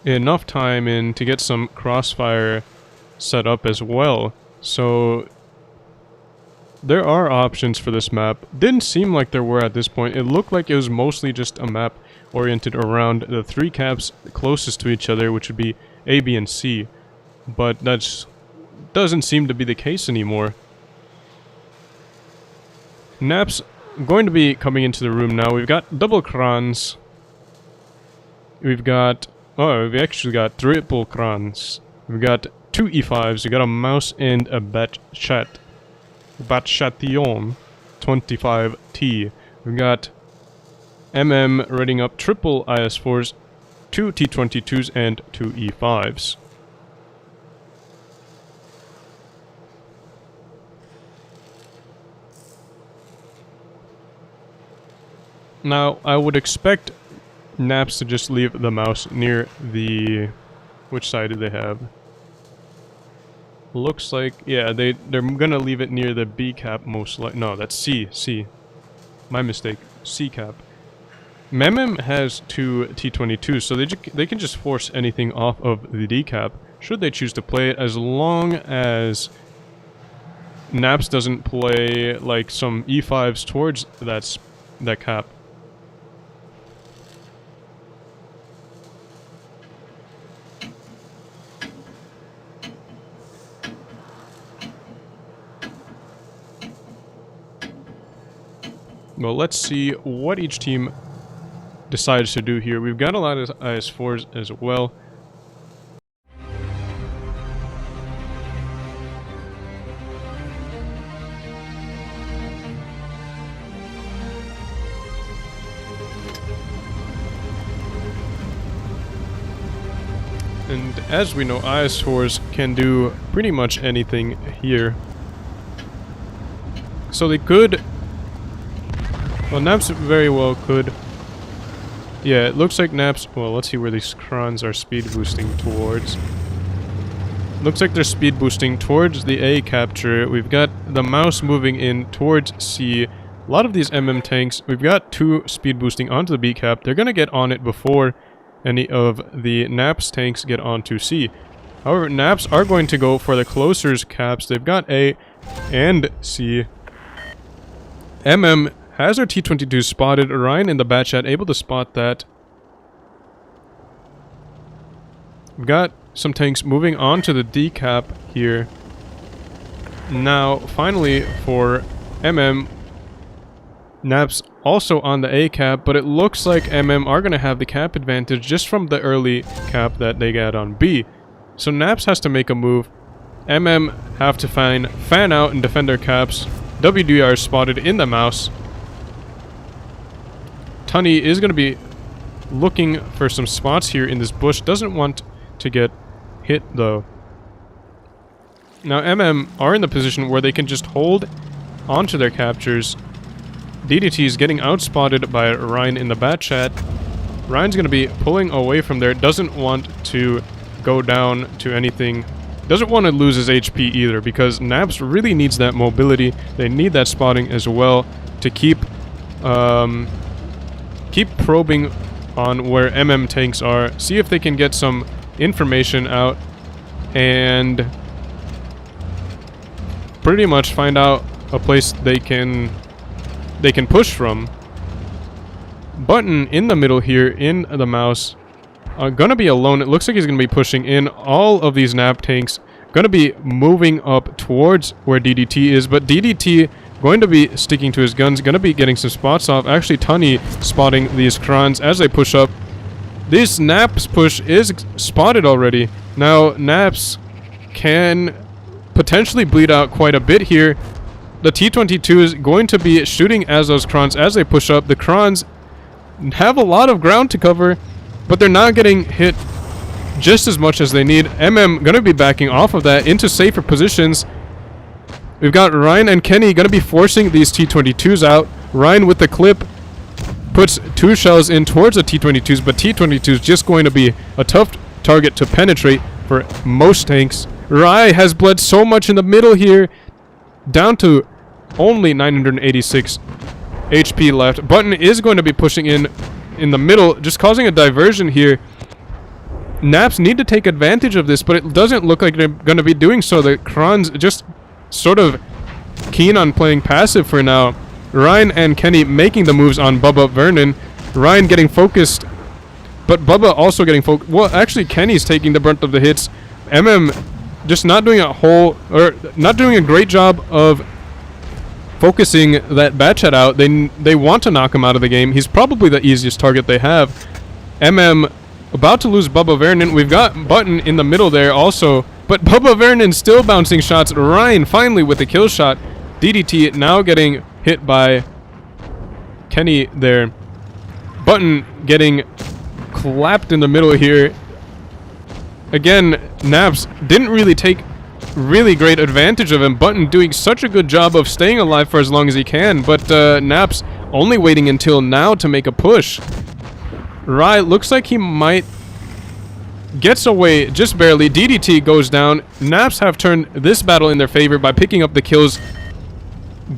enough time in to get some crossfire set up as well. So there are options for this map. Didn't seem like there were at this point. It looked like it was mostly just a map oriented around the 3 caps closest to each other, which would be A, B, and C. But that doesn't seem to be the case anymore. Nap's going to be coming into the room now. We've got double crans. We've got... Oh, we've actually got triple crans. We've got 2 E5s. We've got a mouse and a Batchat. Batchation 25T. We've got reading up triple IS4s, 2 T22s, and 2 E5s. Now, I would expect Naps to just leave the mouse near the... Which side do they have? Looks like... Yeah, they're gonna leave it near the B cap most likely. No, that's C. My mistake. C cap. Memem has 2 T22s, so they can just force anything off of the D cap, should they choose to play it, as long as Naps doesn't play like some E5s towards that cap. Well, let's see what each team decides to do here. We've got a lot of IS4s as well. And as we know, IS4s can do pretty much anything here. So they could... Well, Naps very well could. Yeah, it looks like Naps... Well, let's see where these crons are speed boosting towards. Looks like they're speed boosting towards the A capture. We've got the mouse moving in towards C. A lot of these tanks, we've got 2 speed boosting onto the B cap. They're gonna get on it before any of the Naps tanks get onto C. However, Naps are going to go for the closer caps. They've got A and C. Has our T-22 spotted. Orion in the Batchat able to spot that. We've got some tanks moving on to the D cap here. Now, finally, for Naps also on the A cap, but it looks like are going to have the cap advantage just from the early cap that they got on B. So Naps has to make a move. Have to fan out and defend their caps. WDR is spotted in the mouse. Tunny is going to be looking for some spots here in this bush. Doesn't want to get hit, though. Now, are in the position where they can just hold onto their captures. DDT is getting outspotted by Ryan in the Batchat. Ryan's going to be pulling away from there. Doesn't want to go down to anything. Doesn't want to lose his HP either, because Naps really needs that mobility. They need that spotting as well to keep probing on where tanks are, see if they can get some information out, and pretty much find out a place they can push from. Button in the middle here, in the mouse, gonna be alone. It looks like he's gonna be pushing in. All of these Nap tanks gonna be moving up towards where DDT is, but DDT going to be sticking to his guns, going to be getting some spots off. Actually, Tunny spotting these crons as they push up. This Naps push is spotted already. Now, Naps can potentially bleed out quite a bit here. the T-22 is going to be shooting as those Krons as they push up. The Krons have a lot of ground to cover, but they're not getting hit just as much as they need. MM going to be backing off of that into safer positions. We've got Ryan and Kenny going to be forcing these T-22s out. Ryan with the clip puts 2 shells in towards the T-22s, but T-22s just going to be a tough target to penetrate for most tanks. Rai has bled so much in the middle here, down to only 986 HP left. Button is going to be pushing in the middle, just causing a diversion here. Naps need to take advantage of this, but it doesn't look like they're going to be doing so. The Krons just sort of keen on playing passive for now. Ryan and Kenny making the moves on Bubba Vernon. Ryan getting focused, but Bubba also getting focused. Well, actually, Kenny's taking the brunt of the hits. MM just not doing a great job of focusing that Batchat out. They want to knock him out of the game. He's probably the easiest target they have. MM about to lose Bubba Vernon. We've got Button in the middle there also, but Bubba Vernon still bouncing shots. Ryan finally with the kill shot. DDT now getting hit by Kenny there. Button getting clapped in the middle here. Again, Naps didn't really take really great advantage of him. Button doing such a good job of staying alive for as long as he can, but Naps only waiting until now to make a push. Rai looks like he might gets away just barely. DDT goes down. Naps have turned this battle in their favor by picking up the kills.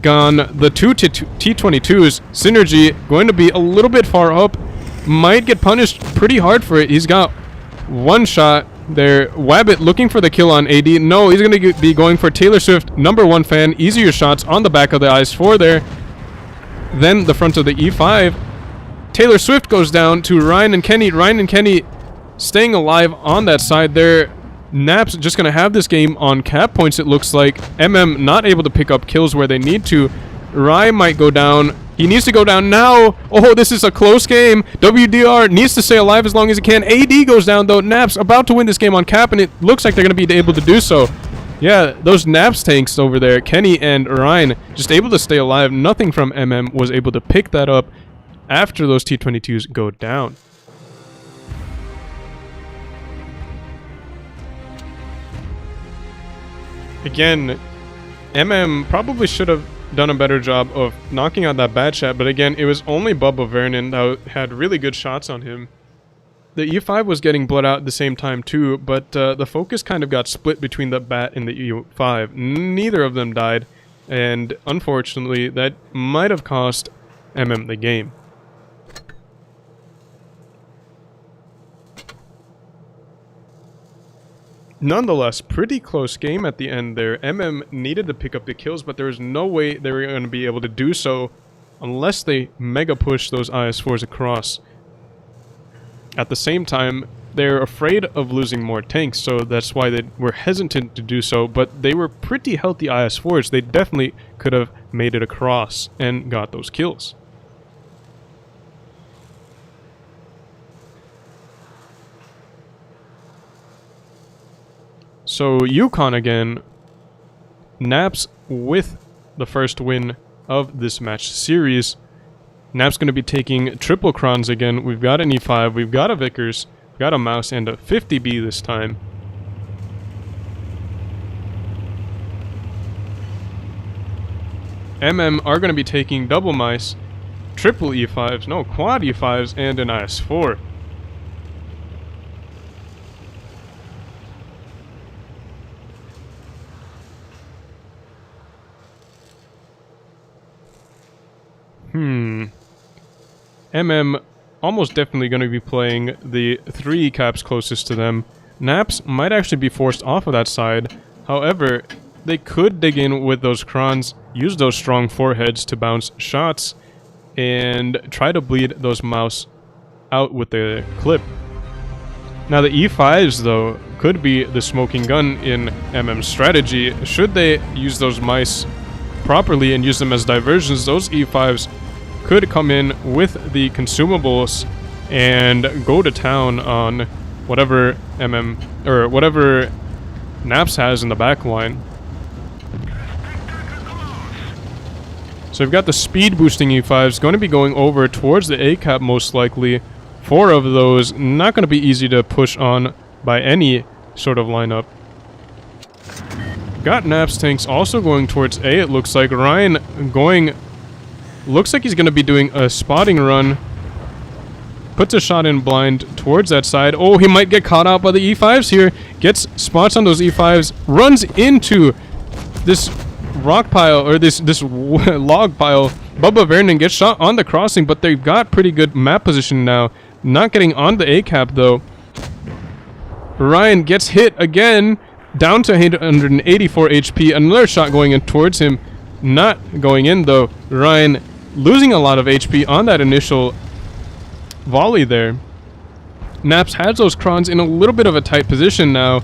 Gone. The 2 T-22s. Synergy going to be a little bit far up. Might get punished pretty hard for it. He's got 1 shot there. Wabbit looking for the kill on AD. No, he's going to be going for Taylor Swift, #1 fan. Easier shots on the back of the IS-4 there. Then the front of the E5. Taylor Swift goes down to Ryan and Kenny. Ryan and Kenny staying alive on that side there. Naps just going to have this game on cap points, it looks like. MM not able to pick up kills where they need to. Rai might go down. He needs to go down now. Oh, this is a close game. WDR needs to stay alive as long as he can. AD goes down, though. Naps about to win this game on cap, and it looks like they're going to be able to do so. Yeah, those Naps tanks over there, Kenny and Ryan, just able to stay alive. Nothing from MM was able to pick that up after those T-22s go down. Again, MM probably should have done a better job of knocking out that Batchat, but again, it was only Bubba Vernon that had really good shots on him. The E5 was getting bled out at the same time too, but the focus kind of got split between the Bat and the E5. Neither of them died, and unfortunately, that might have cost MM the game. Nonetheless, pretty close game at the end there. MM needed to pick up the kills, but there was no way they were going to be able to do so unless they mega push those IS-4s across. At the same time, they're afraid of losing more tanks, so that's why they were hesitant to do so, but they were pretty healthy IS-4s. They definitely could have made it across and got those kills. So Yukon again, Naps with the first win of this match series. Naps going to be taking triple crons again. We've got an E5, we've got a Vickers, we've got a Mouse, and a 50B this time. MM are going to be taking double Mice, triple E5s, no, quad E5s, and an IS-4. MM almost definitely going to be playing the 3 caps closest to them. Naps might actually be forced off of that side. However, they could dig in with those crons, use those strong foreheads to bounce shots, and try to bleed those Mouse out with the clip. Now the E5s, though, could be the smoking gun in MM's strategy. Should they use those Mice properly and use them as diversions, those E5s could come in with the consumables and go to town on whatever MM or whatever Naps has in the back line. So we've got the speed boosting E5s going to be going over towards the A cap most likely. 4 of those not going to be easy to push on by any sort of lineup. Got Naps tanks also going towards A, it looks like. Ryan going... Looks like he's going to be doing a spotting run. Puts a shot in blind towards that side. Oh, he might get caught out by the E5s here. Gets spots on those E5s. Runs into this rock pile, or this log pile. Bubba Vernon gets shot on the crossing, but they've got pretty good map position now. Not getting on the A cap though. Ryan gets hit again. Down to 184 HP. Another shot going in towards him. Not going in though. Ryan losing a lot of HP on that initial volley there. Naps has those crons in a little bit of a tight position now.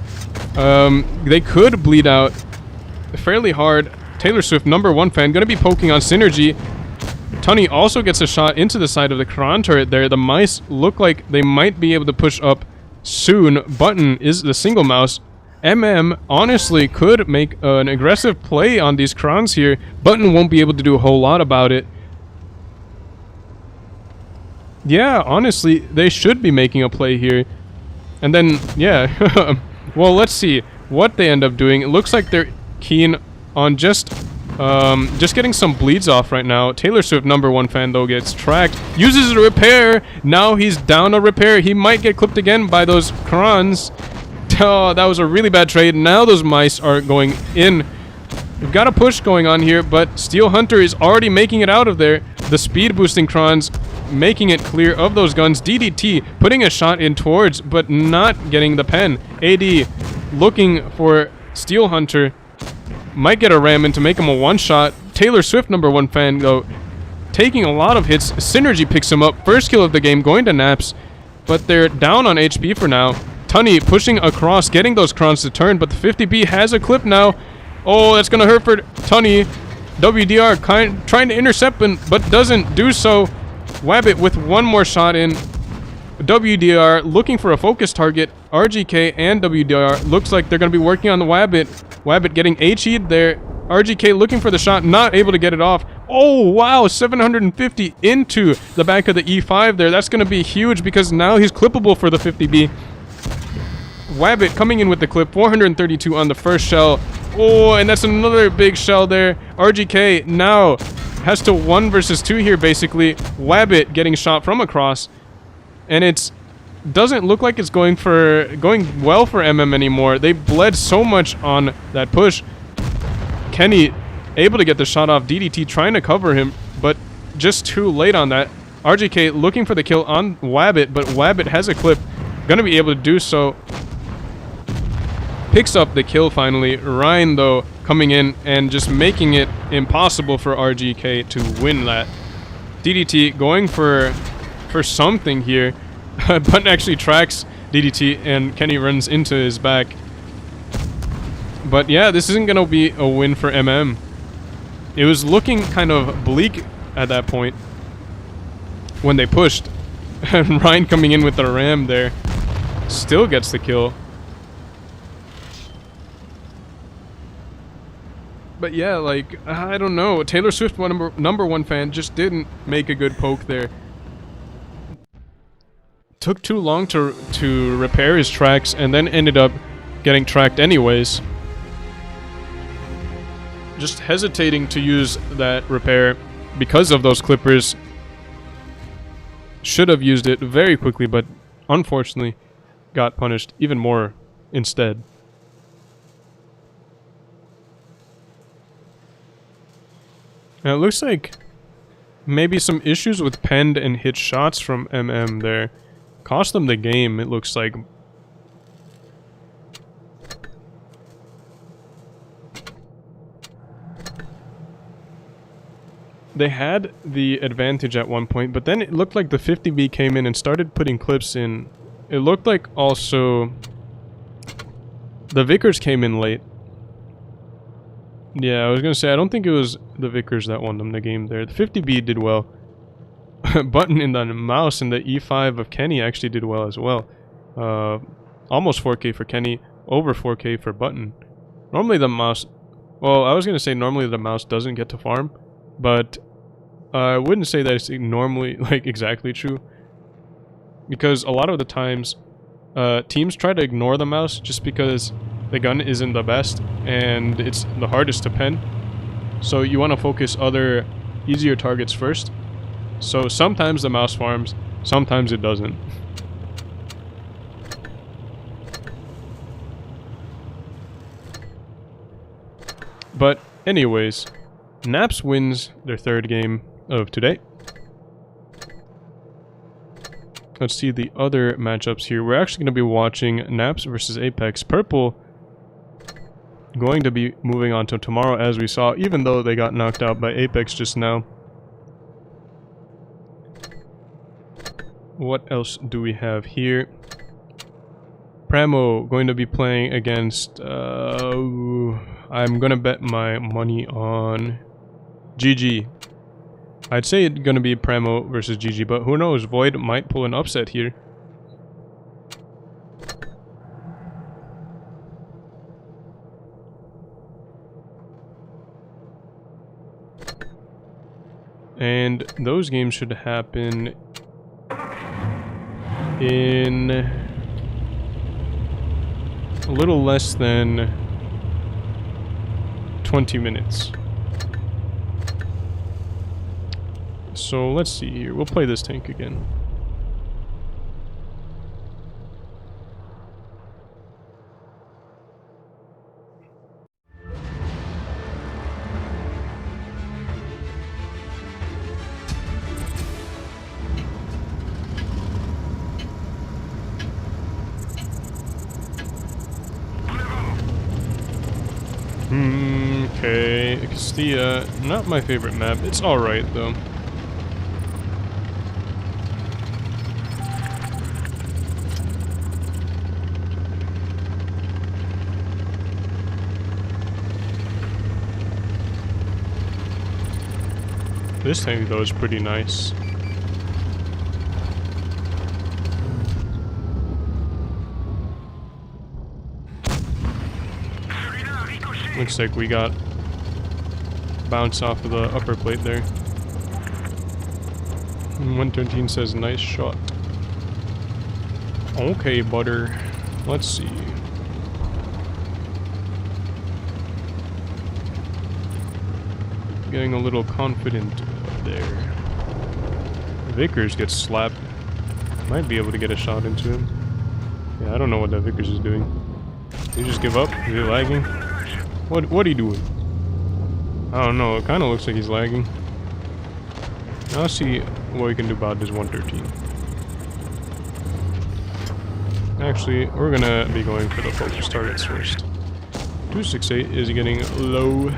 They could bleed out fairly hard. Taylor Swift, #1 fan, going to be poking on Synergy. Tunney also gets a shot into the side of the cron turret there. The mice look like they might be able to push up soon. Button is the single mouse. MM honestly could make an aggressive play on these crons here. Button won't be able to do a whole lot about it. Yeah, honestly, they should be making a play here. And then, yeah. Well, let's see what they end up doing. It looks like they're keen on just getting some bleeds off right now. Taylor Swift, #1 fan, though, gets tracked. Uses a repair. Now he's down a repair. He might get clipped again by those crons. Oh, that was a really bad trade. Now those mice are going in. We've got a push going on here, but Steel Hunter is already making it out of there. The speed boosting crons making it clear of those guns. DDT putting a shot in towards, but not getting the pen. AD looking for Steel Hunter. Might get a ram in to make him a one-shot. Taylor Swift, #1 fan, though, taking a lot of hits. Synergy picks him up. First kill of the game going to Naps, but they're down on HP for now. Tunney pushing across, getting those crons to turn, but the 50B has a clip now. Oh, that's going to hurt for Tunney. WDR trying to intercept, but doesn't do so. Wabbit with one more shot in. WDR looking for a focus target. RGK and WDR looks like they're going to be working on the Wabbit. Wabbit getting HE'd there. RGK looking for the shot, not able to get it off. Oh, wow, 750 into the back of the E5 there. That's going to be huge because now he's clippable for the 50B. Wabbit coming in with the clip, 432 on the first shell. Oh, and that's another big shell there. RGK now has to 1 versus 2 here, basically. Wabbit getting shot from across. And it's doesn't look like it's going well for MM anymore. They bled so much on that push. Kenny able to get the shot off. DDT trying to cover him, but just too late on that. RGK looking for the kill on Wabbit, but Wabbit has a clip. Gonna be able to do so. Picks up the kill finally. Ryan, though, coming in and just making it impossible for RGK to win that. DDT going for something here. Button actually tracks DDT and Kenny runs into his back. But yeah, this isn't going to be a win for MM. It was looking kind of bleak at that point when they pushed. And Ryan coming in with the ram there. Still gets the kill. But yeah, like, I don't know. Taylor Swift, #1 fan, just didn't make a good poke there. Took too long to repair his tracks and then ended up getting tracked anyways. Just hesitating to use that repair because of those clippers. Should have used it very quickly, but unfortunately got punished even more instead. Now it looks like maybe some issues with penned and hit shots from MM there. Cost them the game, it looks like. They had the advantage at one point, but then it looked like the 50B came in and started putting clips in. It looked like also the Vickers came in late. Yeah, I was gonna say, I don't think it was the Vickers that won them the game there. The 50B did well. Button in the mouse and the E5 of Kenny actually did well as well. Almost 4K for Kenny, over 4K for Button. Normally the mouse... Well, I was gonna say normally the mouse doesn't get to farm, but I wouldn't say that it's normally, like, exactly true. Because a lot of the times, teams try to ignore the mouse just because the gun isn't the best and it's the hardest to pen. So you want to focus other easier targets first. So sometimes the mouse farms, sometimes it doesn't. But anyways, Naps wins their third game of today. Let's see the other matchups here. We're actually going to be watching Naps versus Apex. Purple going to be moving on to tomorrow, as we saw, even though they got knocked out by Apex just now. What else do we have here? Pramo going to be playing against... I'm going to bet my money on GG. I'd say it's going to be Pramo versus GG, but who knows? Void might pull an upset here. And those games should happen in a little less than 20 minutes. So let's see here. We'll play this tank again. Okay, Castilla, not my favorite map. It's alright though. This tank though is pretty nice. Looks like we got bounce off of the upper plate there. 113 says nice shot. Okay, butter. Let's see. Getting a little confident there. Vickers gets slapped. Might be able to get a shot into him. Yeah, I don't know what that Vickers is doing. Did he just give up? Is he lagging? What are you doing? I don't know, it kind of looks like he's lagging. Now let's see what we can do about this 113. Actually, we're gonna be going for the focus targets first. 268 is getting low.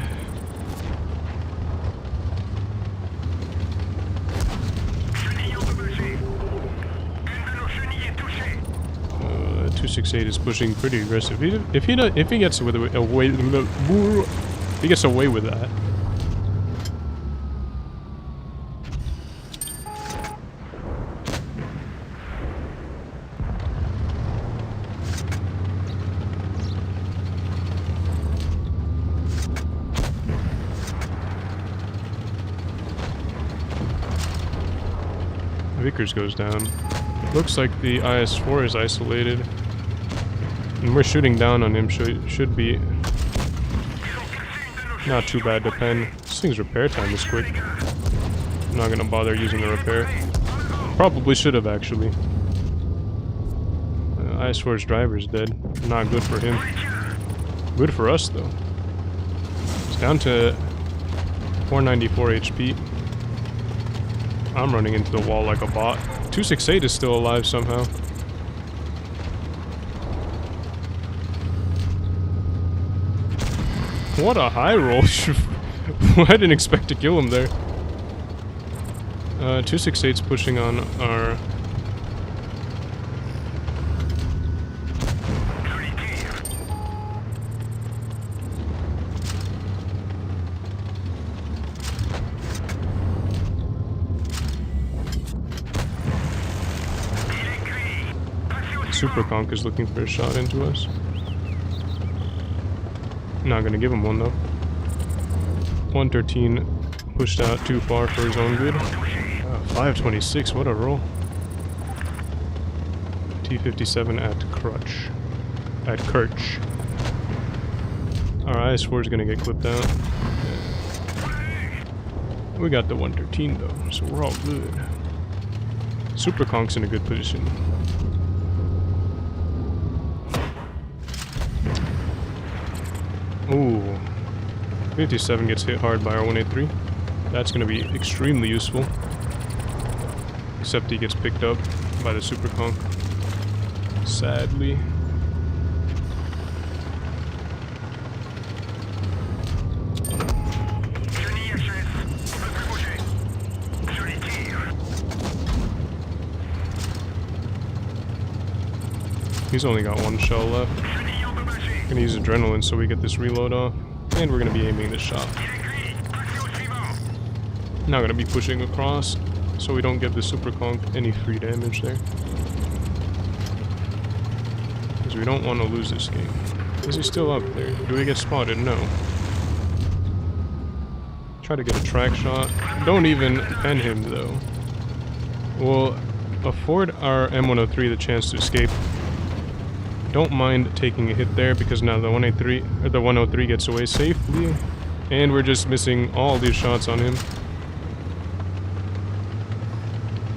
268 is pushing pretty aggressive. If he gets away with that. Vickers goes down. Looks like the IS-4 is isolated. And we're shooting down on him, should be not too bad to pen. This thing's repair time is quick. I'm not gonna bother using the repair. Probably should have, actually. IS-4's driver's dead. Not good for him. Good for us, though. It's down to 494 HP. I'm running into the wall like a bot. 268 is still alive somehow. What a high roll. I didn't expect to kill him there. 268's pushing on our... Super Conk is looking for a shot into us. Not gonna give him one though. 113 pushed out too far for his own good. 526, what a roll. T-57 at Crutch. At Kirch. Our IS-4 is gonna get clipped out. Yeah. We got the 113 though, so we're all good. Super Conk's in a good position. Ooh. 57 gets hit hard by our 183. That's gonna be extremely useful. Except he gets picked up by the Super Conk. Sadly. He's only got one shell left. Gonna use adrenaline so we get this reload off. And we're gonna be aiming this shot. Now gonna be pushing across so we don't give the Super Conk any free damage there. Because we don't want to lose this game. Is he still up there? Do we get spotted? No. Try to get a track shot. Don't even pen him though. We'll afford our M103 the chance to escape. Don't mind taking a hit there because now the 183 or the 103 gets away safely, and we're just missing all these shots on him.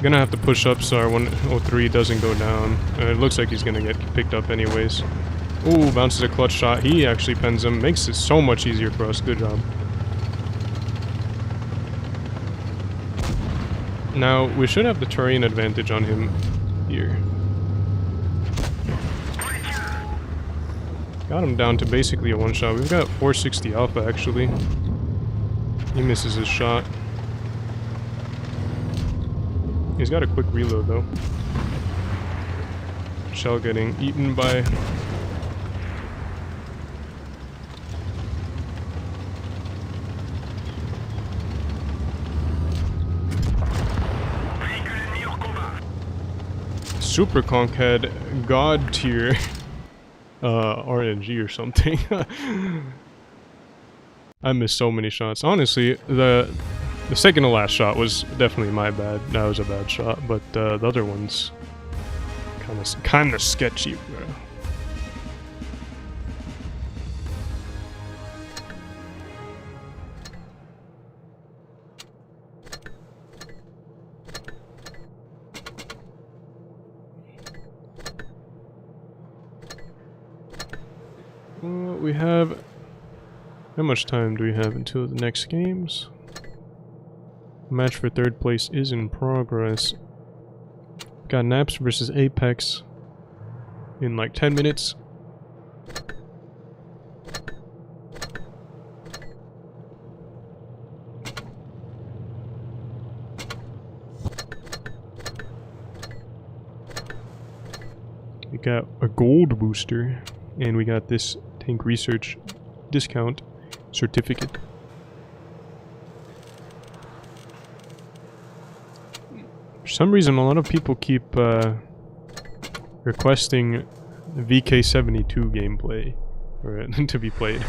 Gonna have to push up so our 103 doesn't go down. It looks like he's gonna get picked up anyways. Ooh, bounces a clutch shot. He actually pens him. Makes it so much easier for us. Good job. Now we should have the terrain advantage on him here. Got him down to basically a one-shot. We've got 460 alpha, actually. He misses his shot. He's got a quick reload, though. Shell getting eaten by... Super Conk had God tier... RNG or something. I missed so many shots. Honestly, the second to last shot was definitely my bad. That was a bad shot, but the other one's kind of sketchy, bro. We have... How much time do we have until the next games? Match for third place is in progress. Got Naps versus Apex in like 10 minutes. We got a gold booster, and we got this tank research discount certificate. For some reason, a lot of people keep requesting VK72 gameplay or to be played.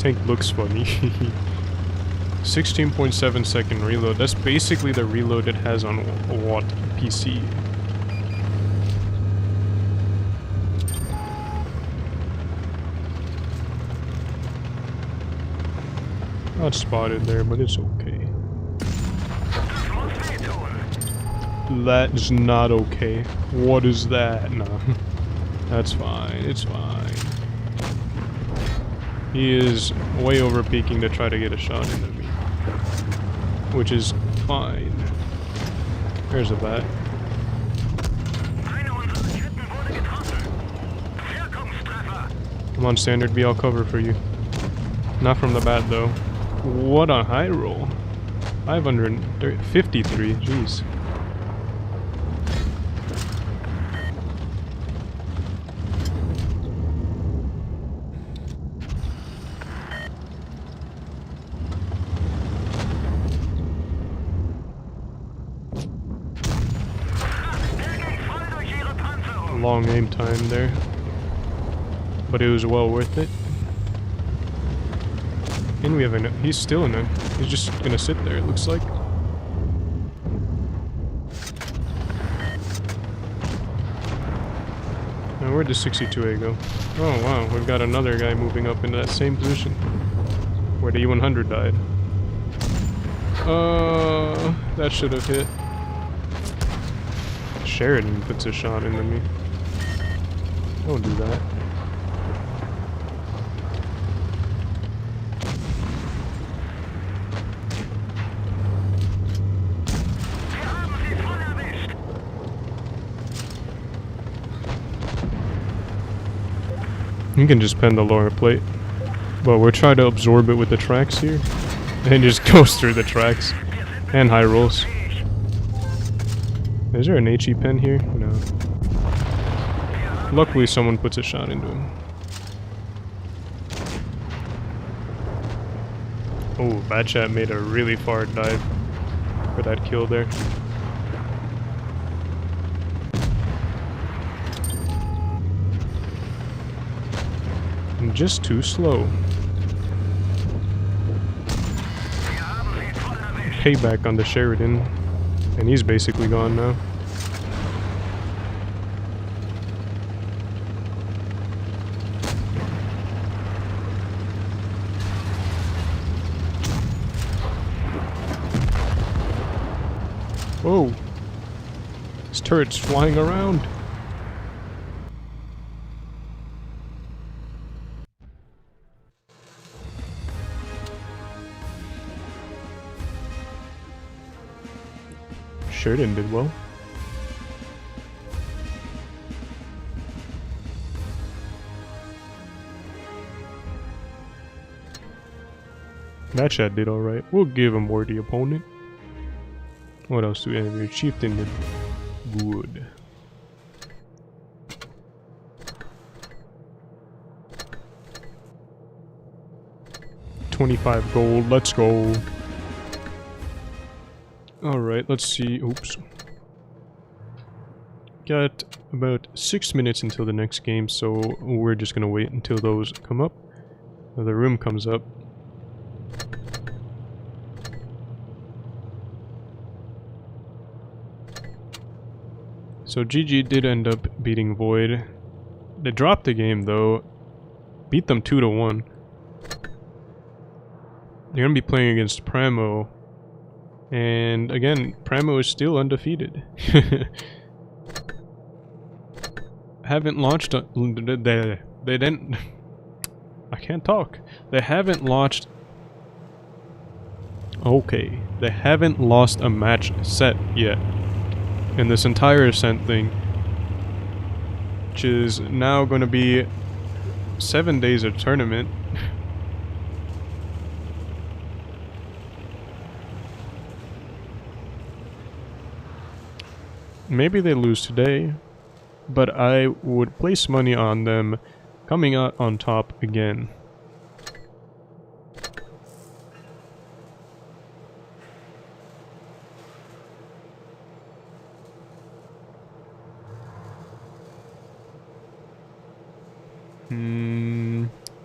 Tank looks funny. 16.7 second reload. That's basically the reload it has on a Watt PC. Not spotted there, but it's okay. That's not okay. What is that? No. That's fine. It's fine. He is way over peaking to try to get a shot into me, which is fine. There's a bat. Come on, standard B, I'll cover for you. Not from the bat though. What a high roll. 553, jeez. Long aim time there, but it was well worth it. And we have a... he's still in it. He's just gonna sit there, it looks like. Now where'd the 62A go? Oh wow, we've got another guy moving up into that same position where the E100 died. That should have hit. Sheridan puts a shot into me. Don't do that. You can just pen the lower plate. But we're trying to absorb it with the tracks here. And it just goes through the tracks. And high rolls. Is there an HE pen here? No. Luckily someone puts a shot into him. Oh, Bad Chat made a really far dive for that kill there. I'm just too slow. Payback on the Sheridan. And he's basically gone now. Whoa! This turret's flying around! Sheridan did well. That chat did alright. We'll give him worthy opponent. What else do we have here? Chieftain did good. $25 gold, let's go. Alright, let's see. Oops. Got about 6 minutes until the next game, so we're just gonna wait until those come up. The room comes up. So GG did end up beating Void. They dropped the game though. Beat them 2-1. They're gonna be playing against Pramo. And again, Pramo is still undefeated. Haven't launched they didn't I can't talk. They haven't launched. Okay. They haven't lost a match set yet. In this entire Ascent thing, which is now going to be 7 days of tournament. Maybe they lose today, but I would place money on them coming out on top again.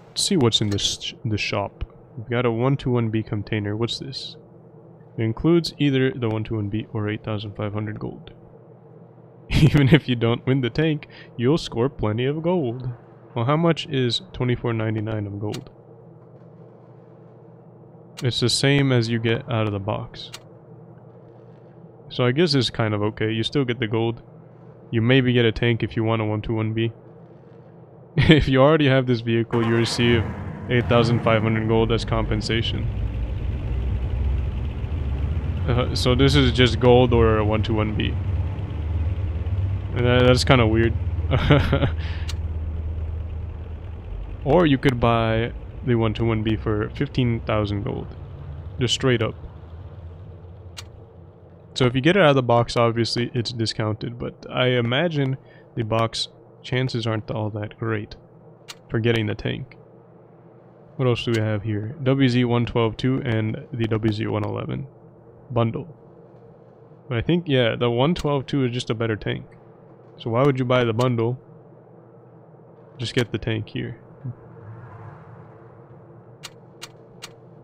Let's see what's in the shop. We've got a 121B container. What's this? It includes either the 121B or 8,500 gold. Even if you don't win the tank, you'll score plenty of gold. Well, how much is 24.99 of gold? It's the same as you get out of the box. So I guess it's kind of okay. You still get the gold. You maybe get a tank if you want a 121B. If you already have this vehicle, you receive 8,500 gold as compensation. So this is just gold or a 121B. And that's kind of weird. Or you could buy the 121B for 15,000 gold. Just straight up. So if you get it out of the box, obviously it's discounted, but I imagine the box chances aren't all that great for getting the tank. What else do we have here? WZ-112-2 and the WZ-111 bundle. But I think, yeah, the 112-2 is just a better tank. So why would you buy the bundle? Just get the tank here.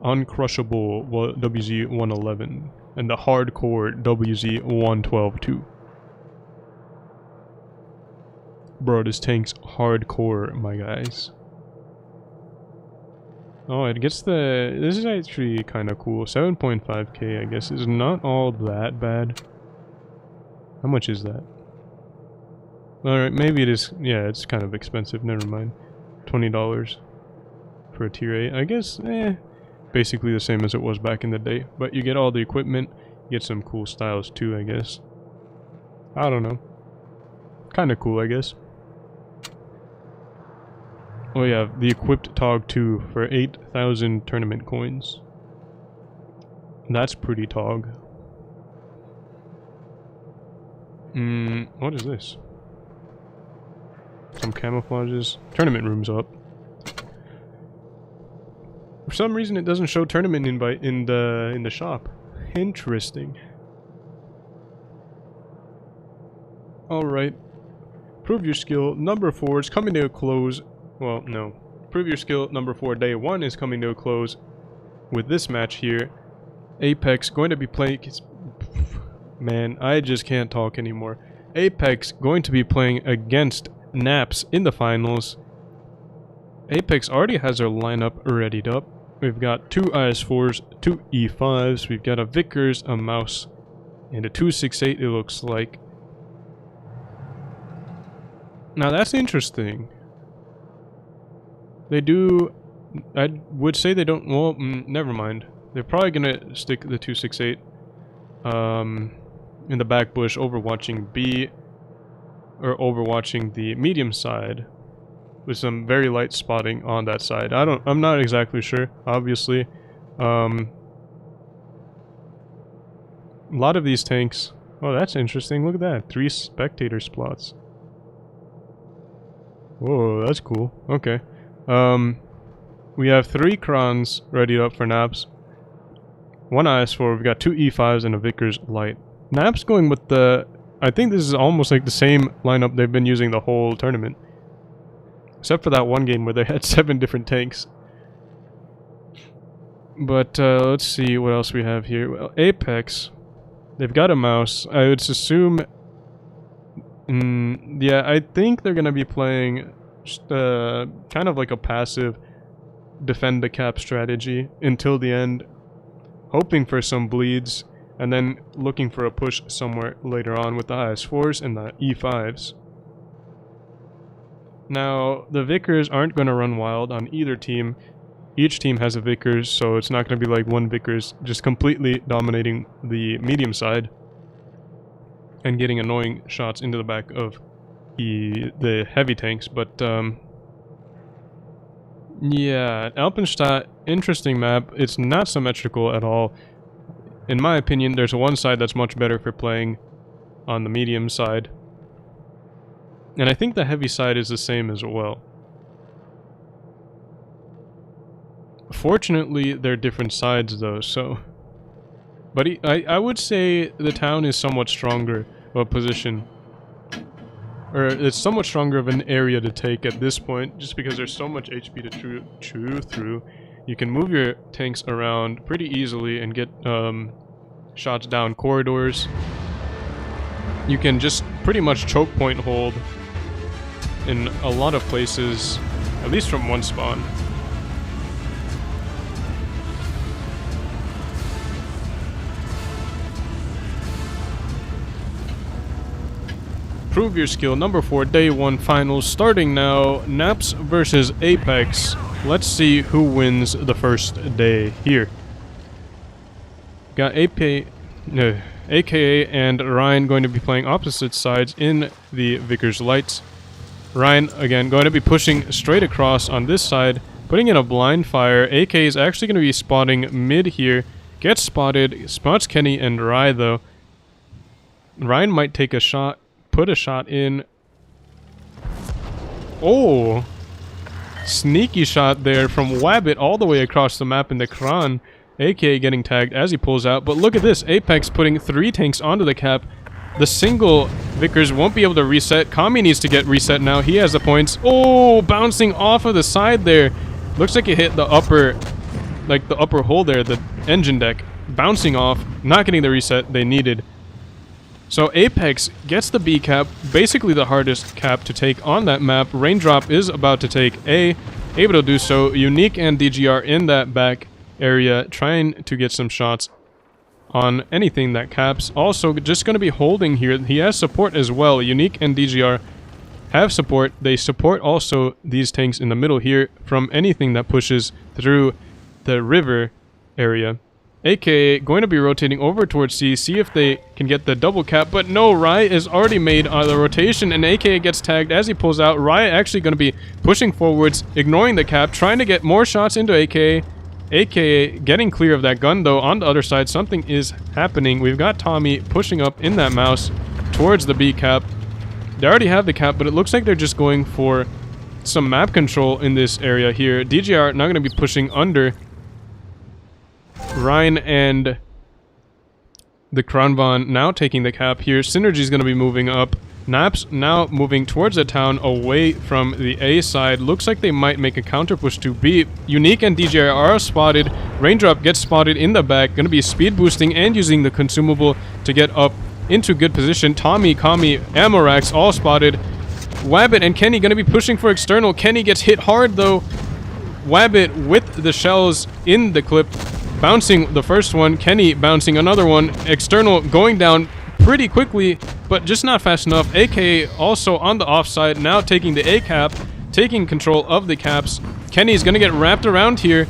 Uncrushable WZ-111 and the hardcore WZ-112-2. Bro, this tank's hardcore, my guys. Oh, it gets the... This is actually kind of cool. 7.5k, I guess, is not all that bad. How much is that? Alright, maybe it is... Yeah, it's kind of expensive. Never mind. $20 for a tier 8. I guess, basically the same as it was back in the day. But you get all the equipment. You get some cool styles too, I guess. I don't know. Kind of cool, I guess. Oh yeah, the equipped TOG 2 for 8,000 tournament coins. That's pretty TOG. What is this? Some camouflages. Tournament room's up. For some reason it doesn't show tournament invite in the shop. Interesting. Alright. Prove your skill. Number 4 is coming to a close. Well, no. Prove your skill. Number 4, day 1 is coming to a close with this match here. Apex going to be playing... Man, I just can't talk anymore. Apex going to be playing against Naps in the finals. Apex already has their lineup readied up. We've got 2 IS-4s, 2 E5s, we've got a Vickers, a Mouse, and a 268 it looks like. Now that's interesting. They do... I would say they don't... Well, never mind. They're probably gonna stick the 268 in the back bush, overwatching B, or overwatching the medium side, with some very light spotting on that side. I'm not exactly sure, obviously. A lot of these tanks... Oh, that's interesting. Look at that. 3 spectator spots. Whoa, that's cool. Okay. We have 3 crons ready up for Naps. 1 IS-4, we've got 2 E5s and a Vickers light. Naps going with the... I think this is almost like the same lineup they've been using the whole tournament. Except for that one game where they had 7 different tanks. But, let's see what else we have here. Well, Apex, they've got a Mouse. I would assume... yeah, I think they're gonna be playing just, kind of like a passive defend the cap strategy until the end, hoping for some bleeds, and then looking for a push somewhere later on with the IS-4s and the E5s. Now, the Vickers aren't going to run wild on either team. Each team has a Vickers, so it's not going to be like one Vickers just completely dominating the medium side and getting annoying shots into the back of the heavy tanks, but yeah, Alpenstadt, interesting map. It's not symmetrical at all. In my opinion, there's one side that's much better for playing on the medium side. And I think the heavy side is the same as well. Fortunately, they're different sides though, so... But I would say the town is somewhat stronger of a position. Or it's somewhat stronger of an area to take at this point, just because there's so much HP to chew through. You can move your tanks around pretty easily and get shots down corridors. You can just pretty much choke point hold in a lot of places, at least from one spawn. Prove your skill. Number 4, day 1 finals starting now. Naps versus Apex. Let's see who wins the first day here. Got AKA and Ryan going to be playing opposite sides in the Vickers Lights. Ryan, again, going to be pushing straight across on this side, putting in a blind fire. AK is actually going to be spotting mid here. Gets spotted, spots Kenny and Rye though. Ryan might take a shot, put a shot in. Oh! Sneaky shot there from Wabbit all the way across the map in the Kran. AK getting tagged as he pulls out. But look at this, Apex putting 3 tanks onto the cap. The single Vickers won't be able to reset. Kami needs to get reset now. He has the points. Oh, bouncing off of the side there. Looks like it hit the upper, like the upper hole there, the engine deck. Bouncing off, not getting the reset they needed. So Apex gets the B cap, basically the hardest cap to take on that map. Raindrop is about to take A, able to do so. Unique and DGR in that back area, trying to get some shots on anything that caps. Also, just going to be holding here. He has support as well. Unique and DGR have support. They support also these tanks in the middle here from anything that pushes through the river area. AKA going to be rotating over towards C, see if they can get the double cap, but no, Rye is already made on the rotation, and AKA gets tagged as he pulls out. Rye actually going to be pushing forwards, ignoring the cap, trying to get more shots into AKA. AKA getting clear of that gun, though. On the other side, something is happening. We've got Tommy pushing up in that mouse towards the B cap. They already have the cap, but it looks like they're just going for some map control in this area here. DGR not going to be pushing under. Ryan and the Kranvan now taking the cap here. Synergy's going to be moving up. Naps now moving towards the town away from the A side. Looks like they might make a counter push to B. Unique and DJR are spotted. Raindrop gets spotted in the back. Going to be speed boosting and using the consumable to get up into good position. Tommy, Kami, Amorax all spotted. Wabbit and Kenny going to be pushing for external. Kenny gets hit hard though. Wabbit with the shells in the clip. Bouncing the first one. Kenny bouncing another one. External going down pretty quickly, but just not fast enough. AK also on the offside, now taking the A cap, taking control of the caps. Kenny's gonna get wrapped around here.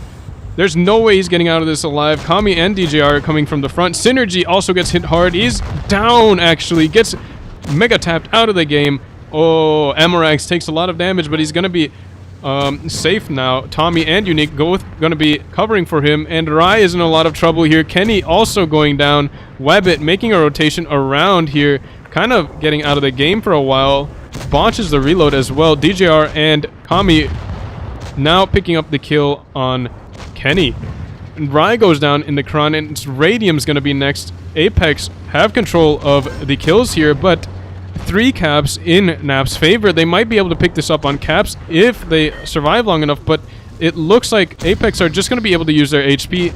There's no way he's getting out of this alive. Kami and DJR are coming from the front. Synergy also gets hit hard. He's down, actually. Gets mega tapped out of the game. Oh, Amorax takes a lot of damage, but he's gonna be safe now. Tommy and Unique both gonna be covering for him, and Rai is in a lot of trouble here. Kenny also going down. Wabbit making a rotation around here, kind of getting out of the game for a while. Botches the reload as well. DJR and Kami now picking up the kill on Kenny. And Rai goes down in the Kron, and Radium's gonna be next. Apex have control of the kills here, but 3 caps in Nap's favor. They might be able to pick this up on caps if they survive long enough, but it looks like Apex are just going to be able to use their HP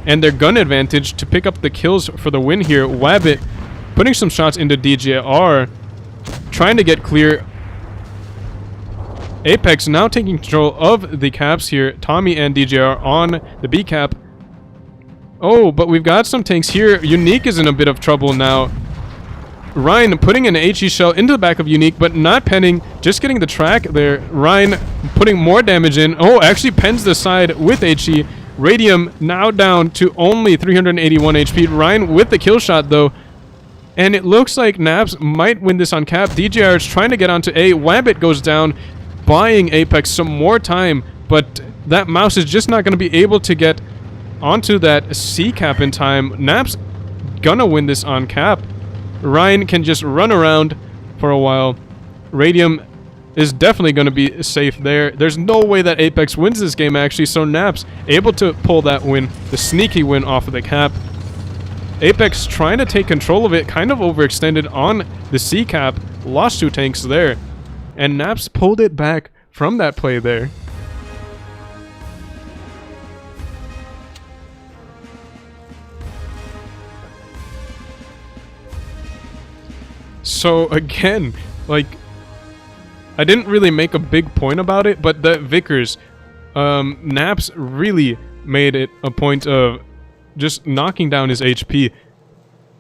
and their gun advantage to pick up the kills for the win here. Wabbit putting some shots into DJR, trying to get clear. Apex now taking control of the caps here. Tommy and DJR on the B cap. Oh, but we've got some tanks here. Unique is in a bit of trouble now. Ryan putting an HE shell into the back of Unique, but not penning, just getting the track there. Ryan putting more damage in. Oh, actually pens the side with HE. Radium now down to only 381 HP. Ryan with the kill shot though. And it looks like Naps might win this on cap. DJR is trying to get onto A. Wabbit goes down, buying Apex some more time, but that mouse is just not going to be able to get onto that C cap in time. Naps gonna win this on cap. Ryan can just run around for a while. Radium is definitely going to be safe there. There's no way that Apex wins this game, actually, so Naps able to pull that win, the sneaky win off of the cap. Apex trying to take control of it, kind of overextended on the C cap, lost 2 tanks there, and Naps pulled it back from that play there. So again, like, I didn't really make a big point about it, but the Vickers, Naps really made it a point of just knocking down his HP.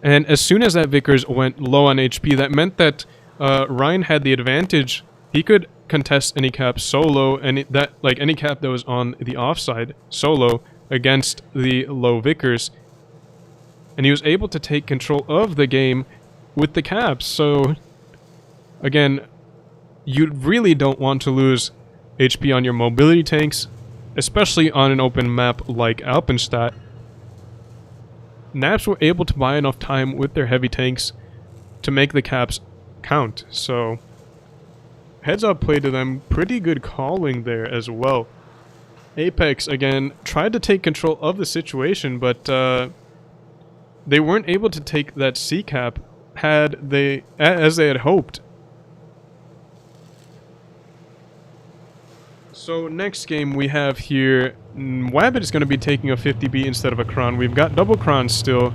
And as soon as that Vickers went low on HP, that meant that Ryan had the advantage. He could contest any cap solo, and any cap that was on the offside solo against the low Vickers. And he was able to take control of the game with the caps. So again, You really don't want to lose HP on your mobility tanks, especially on an open map like Alpenstadt. Naps were able to buy enough time with their heavy tanks to make the caps count, so heads up play to them. Pretty good calling there as well. Apex, again, tried to take control of the situation, but they weren't able to take that C cap as they had hoped. So next game we have here, Wabbit is going to be taking a 50B instead of a Kron. We've got double Krons still.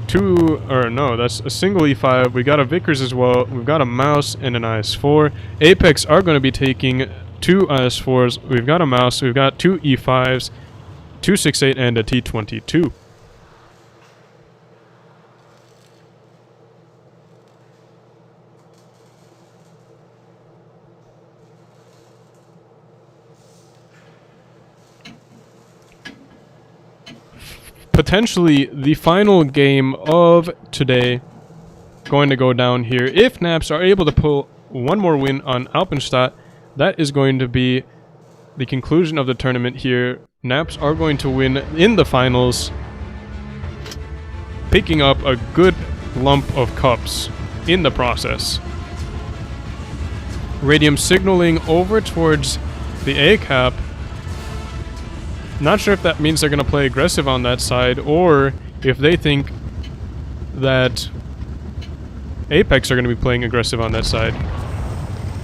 That's a single E5. We got a Vickers as well. We've got a Mouse and an IS-4. Apex are going to be taking 2 IS-4s. We've got a Mouse. We've got 2 E5s, 268 and a T22. Potentially the final game of today going to go down here. If Naps are able to pull one more win on Alpenstadt, that is going to be the conclusion of the tournament here. Naps are going to win in the finals, picking up a good lump of cups in the process. Radium signaling over towards the A cap. Not sure if that means they're going to play aggressive on that side, or if they think that Apex are going to be playing aggressive on that side.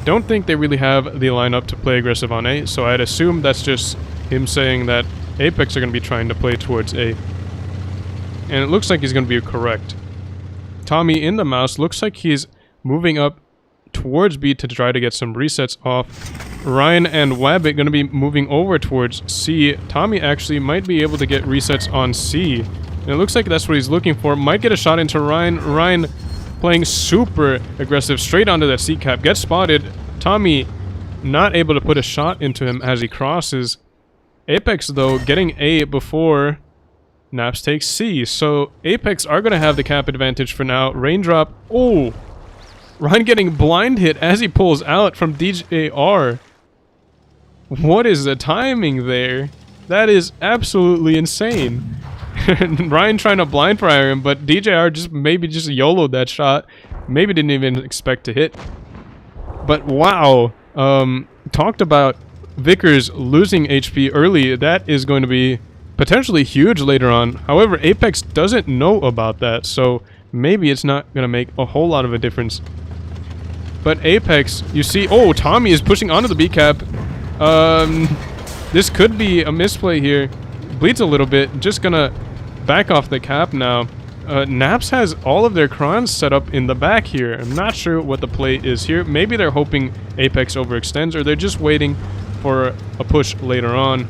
Don't think they really have the lineup to play aggressive on A, so I'd assume that's just him saying that Apex are going to be trying to play towards A. And it looks like he's going to be correct. Tommy in the Mouse looks like he's moving up towards B to try to get some resets off. Ryan and Wabbit going to be moving over towards C. Tommy actually might be able to get resets on C. And it looks like that's what he's looking for. Might get a shot into Ryan. Ryan playing super aggressive straight onto that C cap. Gets spotted. Tommy not able to put a shot into him as he crosses. Apex though getting A before Naps takes C. So Apex are going to have the cap advantage for now. Raindrop. Oh! Ryan getting blind hit as he pulls out from DJR. What is the timing there? That is absolutely insane. Ryan trying to blind fire him, but DJR just YOLO'd that shot. Maybe didn't even expect to hit. But wow. Talked about Vickers losing HP early. That is going to be potentially huge later on. However, Apex doesn't know about that, so maybe it's not going to make a whole lot of a difference. But Apex, you see... Oh, Tommy is pushing onto the B cap. This could be a misplay here. Bleeds a little bit. Just gonna back off the cap now. Naps has all of their Krons set up in the back here. I'm not sure what the play is here. Maybe they're hoping Apex overextends, or they're just waiting for a push later on.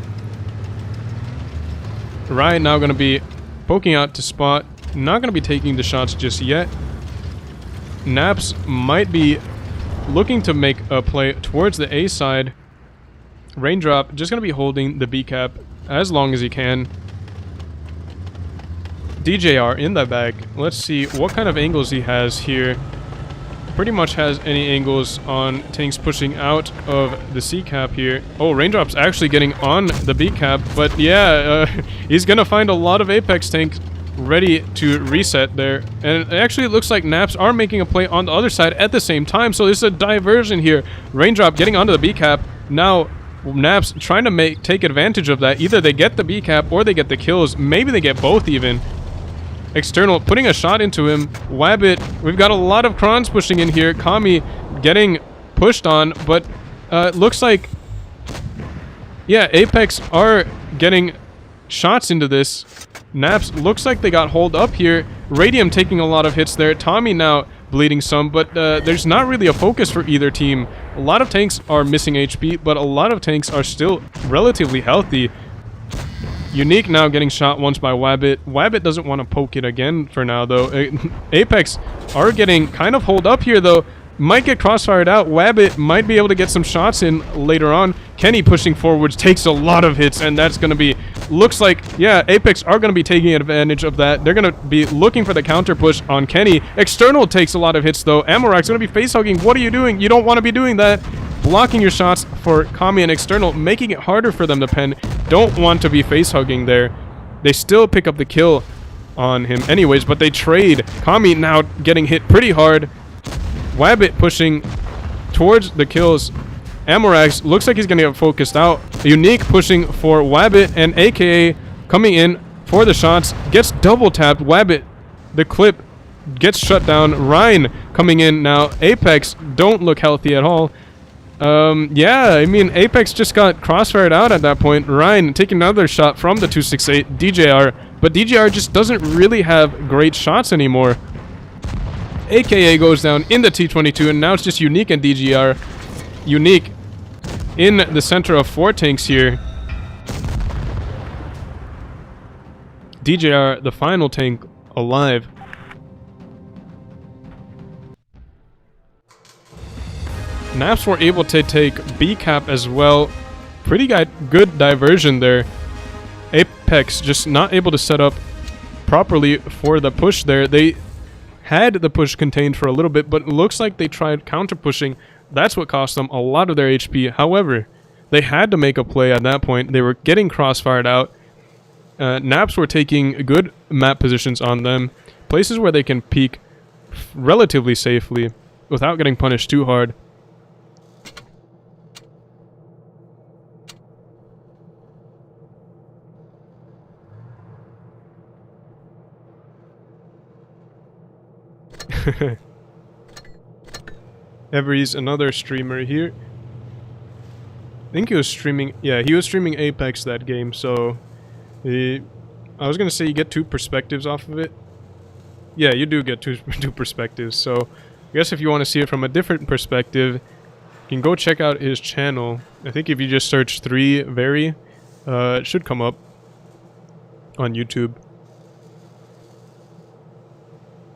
Ryan now gonna be poking out to spot. Not gonna be taking the shots just yet. Naps might be looking to make a play towards the A side. Raindrop just going to be holding the B cap as long as he can. DJR in the back. Let's see what kind of angles he has here. Pretty much has any angles on tanks pushing out of the C cap here. Oh, Raindrop's actually getting on the B cap, but yeah, he's going to find a lot of Apex tanks ready to reset there. And actually it looks like Naps are making a play on the other side at the same time, so there's a diversion here. Raindrop getting onto the B cap. Now Naps trying to take advantage of that. Either they get the B cap or they get the kills. Maybe they get both even. External putting a shot into him. Wabbit, we've got a lot of Krons pushing in here. Kami getting pushed on, but it looks like, yeah, Apex are getting shots into this. Naps looks like they got holed up here. Radium taking a lot of hits there. Tommy now bleeding some, but there's not really a focus for either team. A lot of tanks are missing HP, but a lot of tanks are still relatively healthy. Unique now getting shot once by Wabbit. Wabbit doesn't want to poke it again for now, though. Apex are getting kind of holed up here, though. might get crossfired out. Wabbit might be able to get some shots in later on. Kenny pushing forwards takes a lot of hits, and that's going to be... Looks like, yeah, Apex are going to be taking advantage of that. They're going to be looking for the counter push on Kenny. External takes a lot of hits, though. Amorak's going to be face-hugging. What are you doing? You don't want to be doing that. Blocking your shots for Kami and External, making it harder for them to pen. Don't want to be face-hugging there. They still pick up the kill on him anyways, but they trade. Kami now getting hit pretty hard. Wabbit pushing towards the kills. Amorax looks like he's going to get focused out. Unique pushing for Wabbit, and AKA coming in for the shots. Gets double tapped. Wabbit, the clip, gets shut down. Ryan coming in now. Apex don't look healthy at all. Yeah, I mean, Apex just got crossfired out at that point. Ryan taking another shot from the 268 DJR, but DJR just doesn't really have great shots anymore. AKA goes down in the T22, and now it's just Unique and DGR. Unique in the center of 4 tanks here. DJR, the final tank, alive. Naps were able to take B cap as well. Pretty good diversion there. Apex just not able to set up properly for the push there. They had the push contained for a little bit, but it looks like they tried counter pushing. That's what cost them a lot of their HP. However, they had to make a play at that point. They were getting crossfired out. Naps were taking good map positions on them. Places where they can peek relatively safely without getting punished too hard. Every's another streamer here. I think he was streaming... Yeah, he was streaming Apex that game, so... I was gonna say you get 2 perspectives off of it. Yeah, you do get two perspectives, so... I guess if you want to see it from a different perspective, you can go check out his channel. I think if you just search 3very, it should come up on YouTube.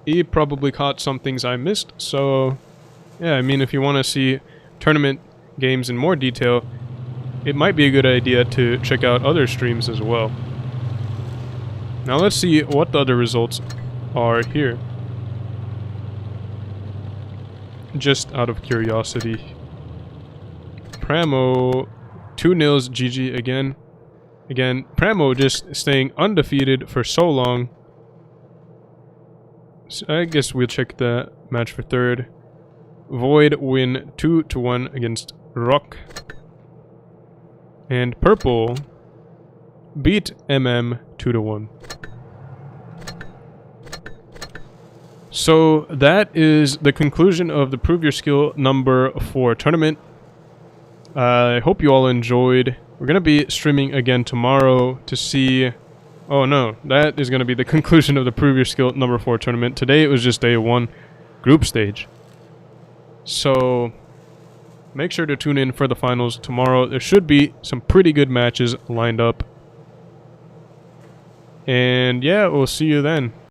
He probably caught some things I missed, so yeah, I mean, if you want to see tournament games in more detail, it might be a good idea to check out other streams as well. Now let's see what the other results are here. Just out of curiosity. Pramo 2-0 GG again. Again, Pramo just staying undefeated for so long. So I guess we'll check the match for third. Void win 2-1 against Rock. And Purple beat MM 2-1. So that is the conclusion of the Prove Your Skill number 4 tournament. I hope you all enjoyed. We're going to be streaming again tomorrow to see... Oh no, that is going to be the conclusion of the Prove Your Skill number 4 tournament. Today it was just day 1 group stage. So make sure to tune in for the finals tomorrow. There should be some pretty good matches lined up. And yeah, we'll see you then.